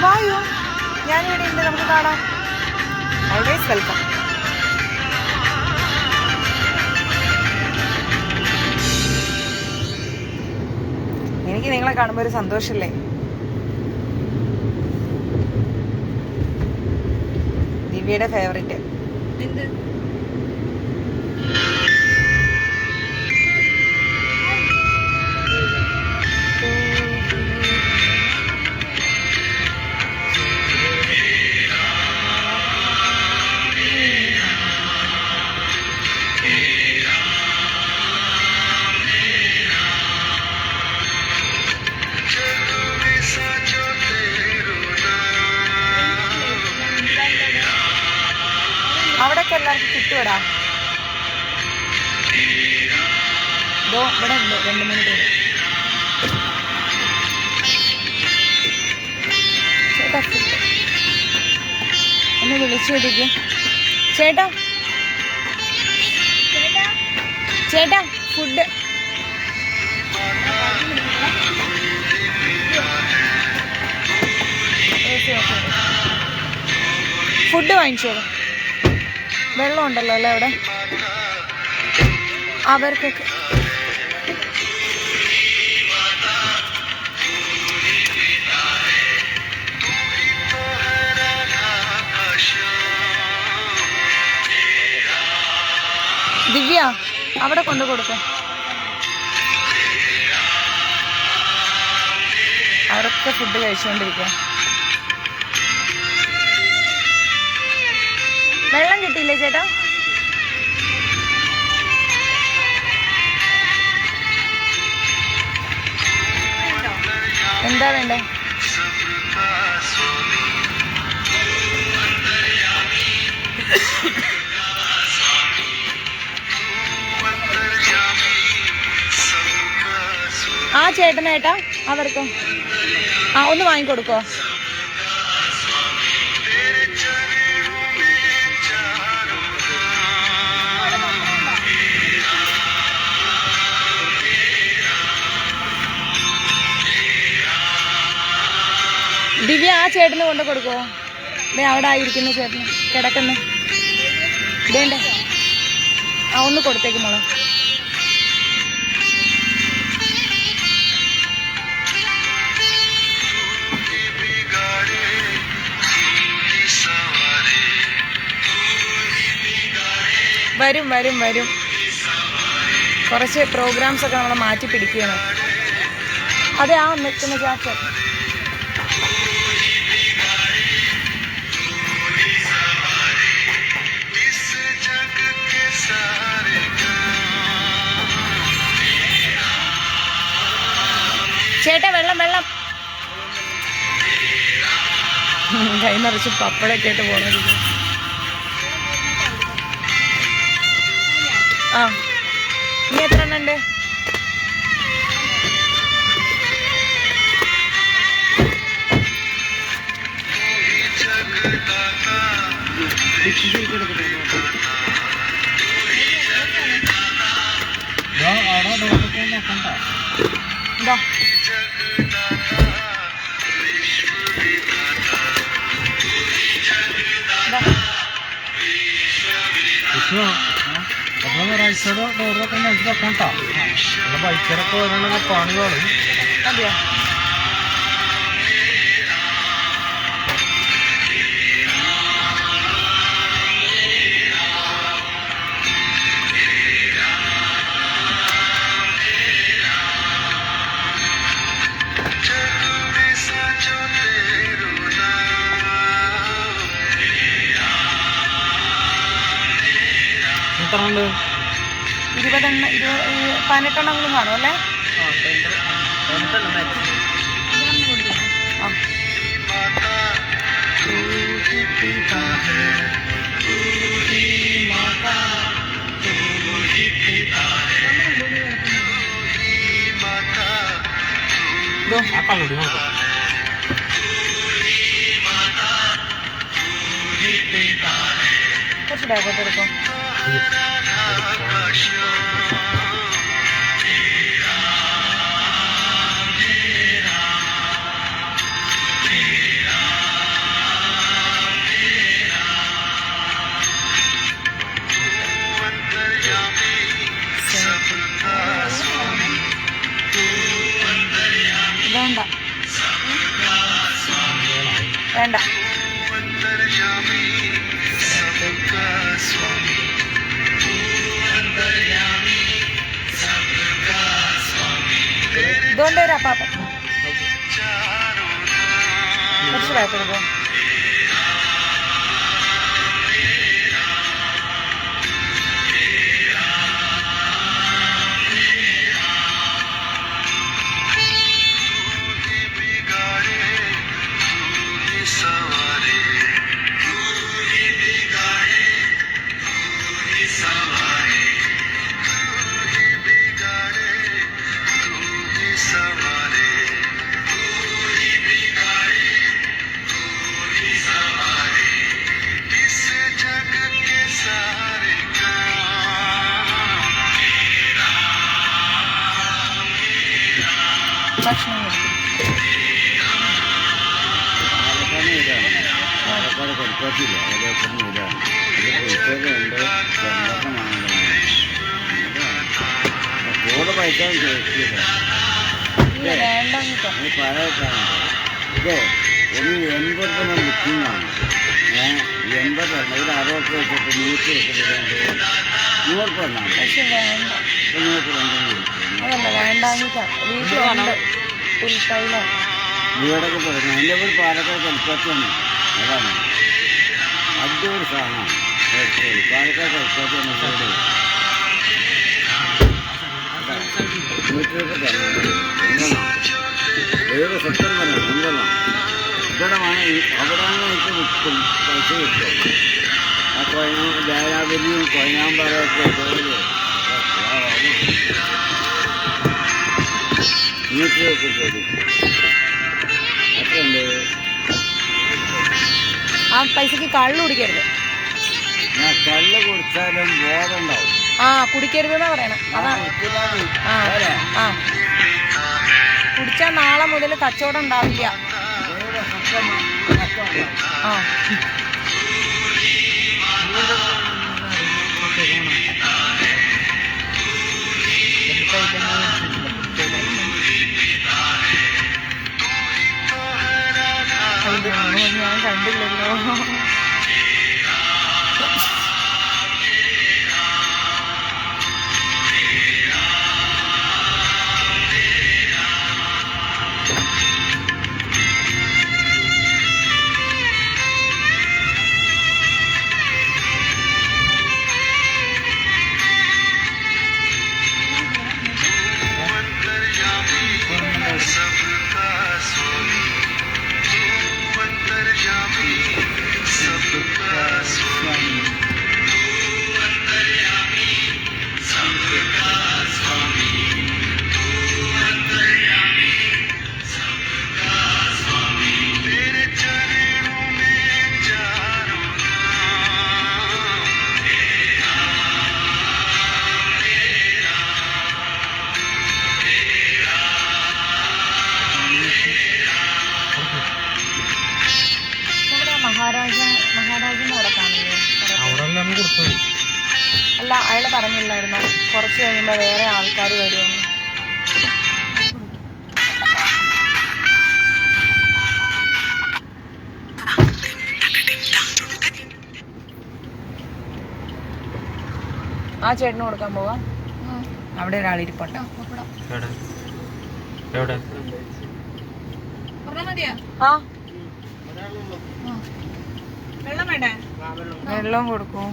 വായോ, ഞാനിവിടെ ഉണ്ട്, നമുക്ക് കാണാം. Always welcome. എനിക്ക് നിങ്ങളെ കാണുമ്പോൾ ഒരു സന്തോഷമില്ലേ? ദിവ്യയുടെ ഫേവറേറ്റ്. എന്ത് അവിടെയൊക്കെ എല്ലാവർക്കും കിട്ടുവടാ. ഇതോ ഇവിടെ ഉണ്ട് 2 മിനിറ്റ്. ചേട്ടാ ഒന്ന് വിളിച്ചു ചോദിക്കും. ചേട്ടാ ചേട്ടാ ഫുഡ് ഫുഡ് വാങ്ങിച്ചോളൂ. വെള്ളം ഉണ്ടല്ലോ അല്ലേ അവിടെ അവർക്കൊക്കെ. ദിവ്യ അവിടെ കൊണ്ടു കൊടുക്ക. അവരൊക്കെ ഫുഡ് കഴിച്ചുകൊണ്ടിരിക്കുക. വെള്ളം കിട്ടിയില്ലേ ചേട്ടാ? എന്താ വേണ്ടേ? ആ ചേട്ടനേട്ടാ അവർക്കും ഒന്ന് വാങ്ങിക്കൊടുക്കോ. ദിവ്യ ആ ചേട്ടന് കൊണ്ട് കൊടുക്കോ. ദേ അവിടെ ആയിരിക്കുന്ന ചേട്ടന് കിടക്കുന്നു. ഇതേണ്ടേ ഒന്ന് കൊടുത്തേക്ക് മോളെ. വരും വരും വരും. കുറച്ച് പ്രോഗ്രാംസ് ഒക്കെ നമ്മൾ മാറ്റി പിടിക്കുകയാണ്. അതെ ആ നിൽക്കുന്ന ചാച്ചൻ. ചേട്ടാ വെള്ളം വെള്ളം. കൈ നിറച്ച് പപ്പടൊക്കെ ആയിട്ട് പോകണം. ആ ഇനി എത്ര എണ്ണം ഉണ്ട്? അവിടെ ഡോക്ടറെ നോക്കണ്ട. ഇതാ വിഷ്ണു അപ്പോൾ റൈസോട് ഡോറൊക്കെ നോക്കി വെക്കണം കേട്ടോ. നമ്മുടെ ബൈക്കറൊക്കെ വരണമെങ്കിൽ പണി കാണും. മതിയോ? എത്ര ഉണ്ട്? 18 കാണും അല്ലേ? ആ ആ കള്ളൂടി നോക്കാം. കുറച്ച് ബാഗോട്ട് എടുക്കും. വേണ്ട വേണ്ട ഇതുകൊണ്ട് വരാം പാപ്പ. കുറച്ച് ബാക്ക് എടുക്കും. ഭക്ഷണം കഴിക്കും. പാലക്കാട് കളിക്കാറ്റില്ല അതേപോലെ ഇതാണ് കൂടെ പൈക്കാൻ ചോദിച്ചില്ല. വേണ്ട പറയാനാണ് ഇതേ ഒരു 80 ബുക്കിംഗാണ്. 80 ഒരു 60 വെച്ചിട്ട് 100 വെച്ചിട്ട് 100 എന്നാണ്. പക്ഷെ വേണ്ട. 102 അതല്ല വേണ്ടാഞ്ഞിട്ടാ. വീട്ടിലുണ്ട് പുൽത്തൈലം. വീടൊക്കെ തുടങ്ങി എൻ്റെ വീട് പാലക്കാട് കളിക്കാറ്റാണ്. അതാണ് അടിപൊളി സാധനമാണ്. പാലക്കാട് കളിക്കാറ്റാണ് വീട്. വീട്ടിലൊക്കെ ഏത് സെക്ടർ തന്നെ എന്താണ് ഇവിടെ അവിടെയാണ് എനിക്ക് വിൽക്കും പൈസ കിട്ടും. ആ ജായാവലിയും കൊയനാമ്പാറയൊക്കെ വീട്ടിലൊക്കെ ശരി അത്രയുണ്ട്. ആ പൈസക്ക് കള്ളു കുടിക്കരുത്. ഞാൻ കള്ള് കുടിച്ചാലും ബോധം ഉണ്ടാവും. ആ കുടിക്കരുതെന്നാ പറയണേ. അതാ ആ ആ കുടിച്ചാൽ നാളെ മുതൽ കച്ചവടം ഉണ്ടാവില്ല. ആ ഞാൻ കണ്ടില്ലല്ലോ. കൊടുത്തത്. അല്ല, അയാൾ പറഞ്ഞില്ലായിരുന്നോ കുറച്ച് കഴിയുമ്പോൾ വേറെ ആൾക്കാർ വരുമെന്ന്? ആ ചേട്ടന് കൊടുക്കാൻ പോവാ. അവിടെ ഒരാളിരിപ്പുണ്ട്. എവിടെ എവിടെ പറഞ്ഞാ മതിയാ? ആ, വെള്ളം വേണ്ടേ? വെള്ളം കൊടുക്കൂ.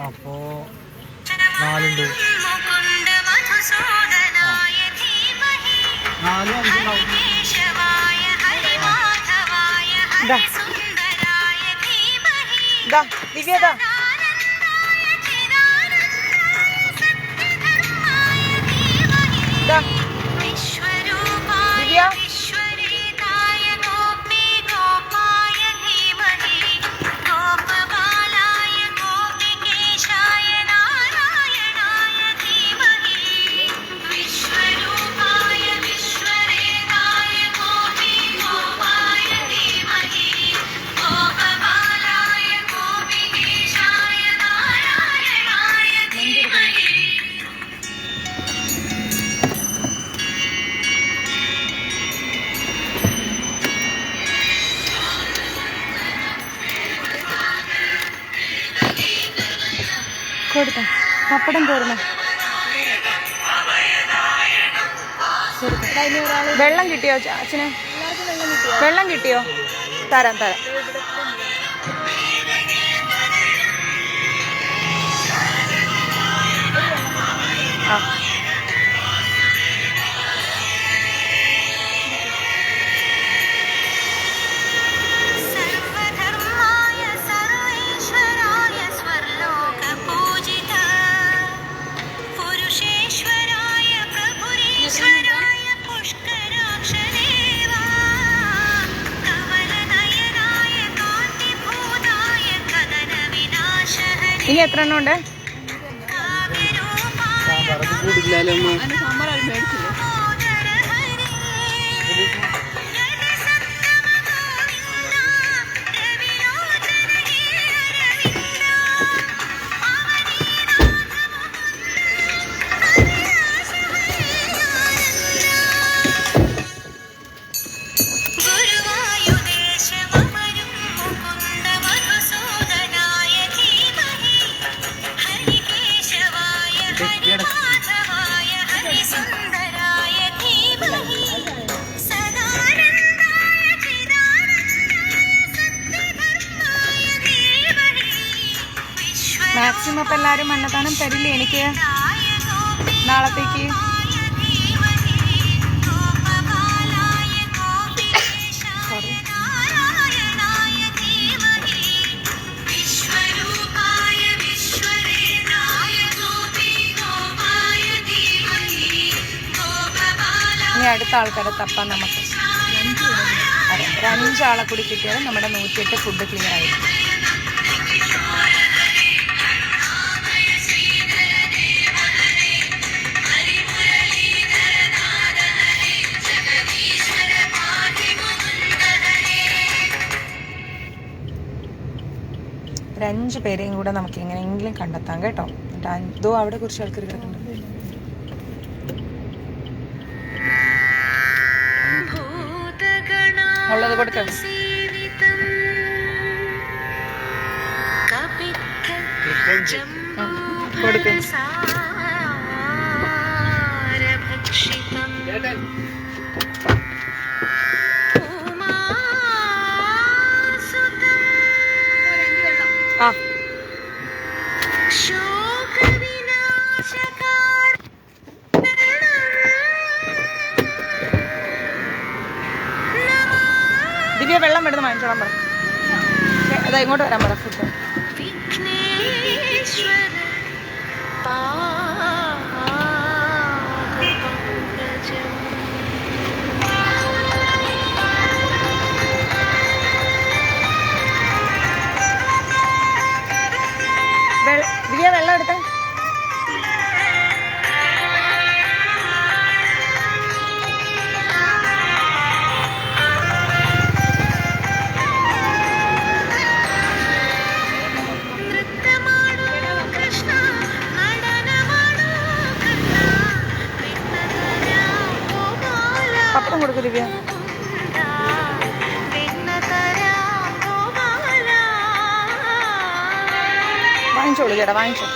അപ്പോ 4 ഉണ്ട്. 4 5 ദിവ്യതാ ദിവ്യ കൊടുത്ത പപ്പടം തീർന്നു. വെള്ളം കിട്ടിയോ അച്ഛന്? വെള്ളം കിട്ടിയോ? തരാം തരാം. ആ ഇനി എത്ര എണ്ണം ഉണ്ട്? സാമ്പാർ ആരും മേടിച്ചില്ലേ? അപ്പം എല്ലാവരും അന്നദാനം തരില്ലേ എനിക്ക് നാളത്തേക്ക്? ഇനി അടുത്ത ആൾക്കാരെ തപ്പാൻ നമുക്ക്. അതെ, ഒരു 5 ആളെ കൂടി കിട്ടിയാൽ നമ്മുടെ 108 ഫുഡ് ക്ലിയർ ആയിരിക്കും. ഒരു 5 പേരെയും കൂടെ നമുക്ക് എങ്ങനെയെങ്കിലും കണ്ടെത്താം കേട്ടോ. എന്നിട്ട് അവിടെ കുറച്ച് ആൾക്കാർ കിടക്കുന്നുണ്ട്. ഉള്ളത് കൊടുക്ക. കൊടുക്കും. ആ ദിവ്യ വെള്ളം എടുത്ത് വാങ്ങിച്ചോളാൻ പറ. അതാ ഇങ്ങോട്ട് വരാൻ പറ. ഫുഡ് ദിവ്യ വെള്ളം എടുത്തേ. പപ്പടം കൊടുക്കൂ ദിവ്യ. വാങ്ങിച്ചോളൂ ചേട്ടാ, വാങ്ങിച്ചോ.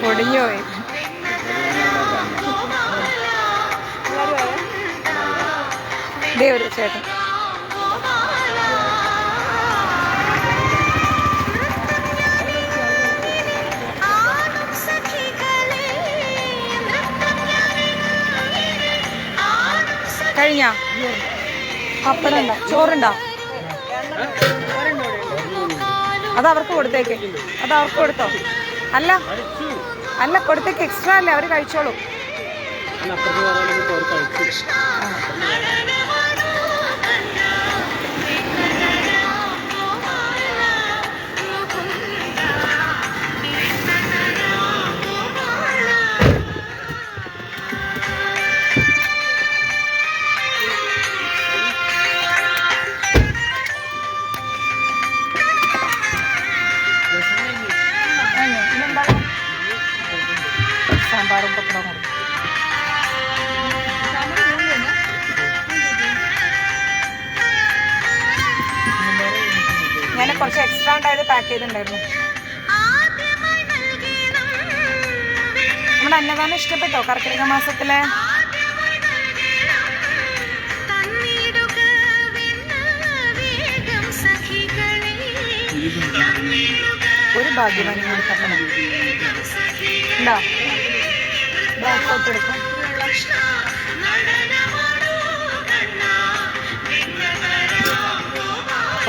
പൊടിഞ്ഞു പോയി. ഇതേ ഒരു ചേട്ടൻ. കഴിഞ്ഞാ പപ്പടം ഉണ്ടോ? ചോറുണ്ടോ? അത് അവർക്ക് കൊടുത്തേക്ക്. അത് അവർക്ക് കൊടുത്തോ? അല്ല അല്ല, കൊടുത്തേക്ക്. എക്സ്ട്രാ അല്ലേ, അവർ കഴിച്ചോളൂ. സാമ്പാറും പപ്പടവും കൊടുക്കും. ഞാൻ കുറച്ച് എക്സ്ട്രാ ഉണ്ടായത് പാക്ക് ചെയ്തിട്ടുണ്ടായിരുന്നു. നമ്മുടെ അന്നദാനം ഇഷ്ടപ്പെട്ടോ? കർക്കിടക മാസത്തിലെ ഒരു ഭാഗ്യവാനും കൂടി തരണം. ഉണ്ടോ? ബാക്കോട്ട് എടുക്കാം.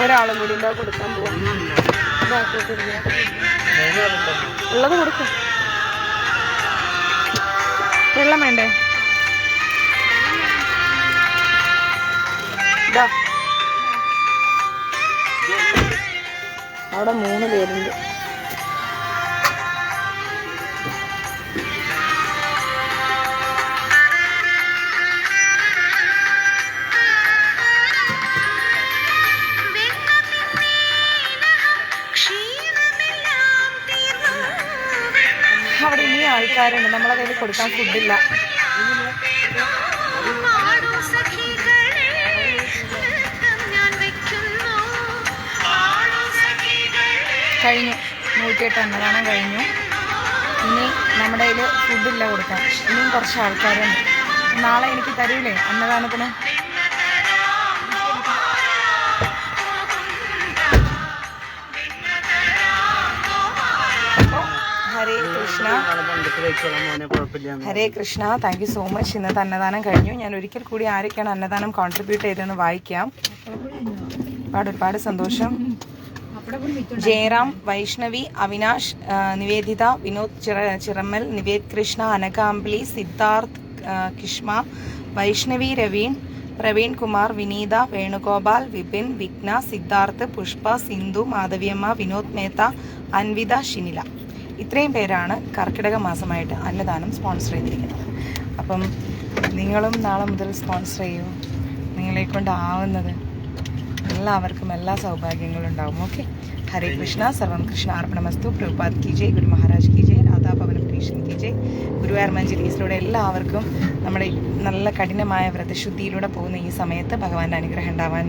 ഒരാളും കൂടി എന്താ കൊടുക്കാൻ പോവാം. ബാക്കോട്ട് എടുക്കാം. ഉള്ളത് കൊടുക്കും. വെള്ളം വേണ്ടേ? ഇതാ അവിടെ 3 പേരുണ്ട്. അവിടെ ഇനി ആൾക്കാരുണ്ട്. നമ്മളെ കയ്യിൽ കൊടുക്കാൻ ഫുഡില്ല. കഴിഞ്ഞു. 108 അന്നദാനം കഴിഞ്ഞു. ഇനി നമ്മുടെ കയ്യിൽ ഫുഡില്ല കൊടുക്കാൻ. ഇനിയും കുറച്ച് ആൾക്കാരുണ്ട്. നാളെ എനിക്ക് തരൂലേ അന്നദാനത്തിന്? ഹരേ കൃഷ്ണ. ബന്ധത്തിൽ വെച്ചോളാം മോനെ, കുഴപ്പമില്ല. Hare Krishna. Thank you so much. ഇന്നത്തെ അന്നദാനം കഴിഞ്ഞു. ഞാൻ ഒരിക്കൽ കൂടി ആരൊക്കെയാണ് അന്നദാനം കോൺട്രിബ്യൂട്ട് ചെയ്തതെന്ന് വായിക്കാം. ഒരുപാട് സന്തോഷം. ജയറാം, വൈഷ്ണവി, അവിനാഷ്, നിവേദിത, വിനോദ് ചിറമ്മൽ, നിവേദ് കൃഷ്ണ, അനകാംബലി, സിദ്ധാർത്ഥ് കിഷ്മ, വൈഷ്ണവി രവീൺ, പ്രവീൺ കുമാർ, വിനീത, വേണുഗോപാൽ, വിപിൻ, വിഘ്ന, സിദ്ധാർത്ഥ്, പുഷ്പ, സിന്ധു, മാധവിയമ്മ, വിനോദ് മേത്ത, അൻവിത, ഷിനില. ഇത്രയും പേരാണ് കർക്കിടക മാസമായിട്ട് അന്നദാനം സ്പോൺസർ ചെയ്തിരിക്കുന്നത്. അപ്പം നിങ്ങളും നാളെ മുതൽ സ്പോൺസർ ചെയ്യൂ. നിങ്ങളെ കൊണ്ടാവുന്നത് എല്ലാവർക്കും എല്ലാ സൗഭാഗ്യങ്ങളും ഉണ്ടാവും. ഓക്കെ. ഹരേ കൃഷ്ണ. സർവം കൃഷ്ണ അർപ്പണമസ്തു. പ്രഭുപാദ് കി ജയ്, ഗുരു മഹാരാജ് കി ജയ്, രാധാ ഭവന പ്രീഷൻ കി ജയ്. ഗുരുവായൂർ മഞ്ജരീസിലൂടെ എല്ലാവർക്കും നമ്മുടെ നല്ല കഠിനമായ വ്രതശുദ്ധിയിലൂടെ പോകുന്ന ഈ സമയത്ത് ഭഗവാന്റെ അനുഗ്രഹം ഉണ്ടാവാൻ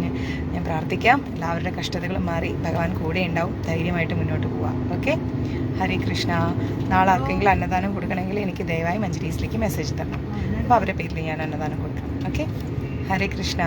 ഞാൻ പ്രാർത്ഥിക്കാം. എല്ലാവരുടെ കഷ്ടതകളും മാറി ഭഗവാൻ കൂടെ ഉണ്ടാവും. ധൈര്യമായിട്ട് മുന്നോട്ട് പോവാം. ഓക്കെ. ഹരേ കൃഷ്ണ. നാളെ ആർക്കെങ്കിലും അന്നദാനം കൊടുക്കണമെങ്കിൽ എനിക്ക് ദയവായി മഞ്ജരീസിലേക്ക് മെസ്സേജ് തരണം. അപ്പോൾ അവരുടെ പേരിൽ ഞാൻ അന്നദാനം കൊടുക്കാം. ഓക്കെ. ഹരേ കൃഷ്ണ.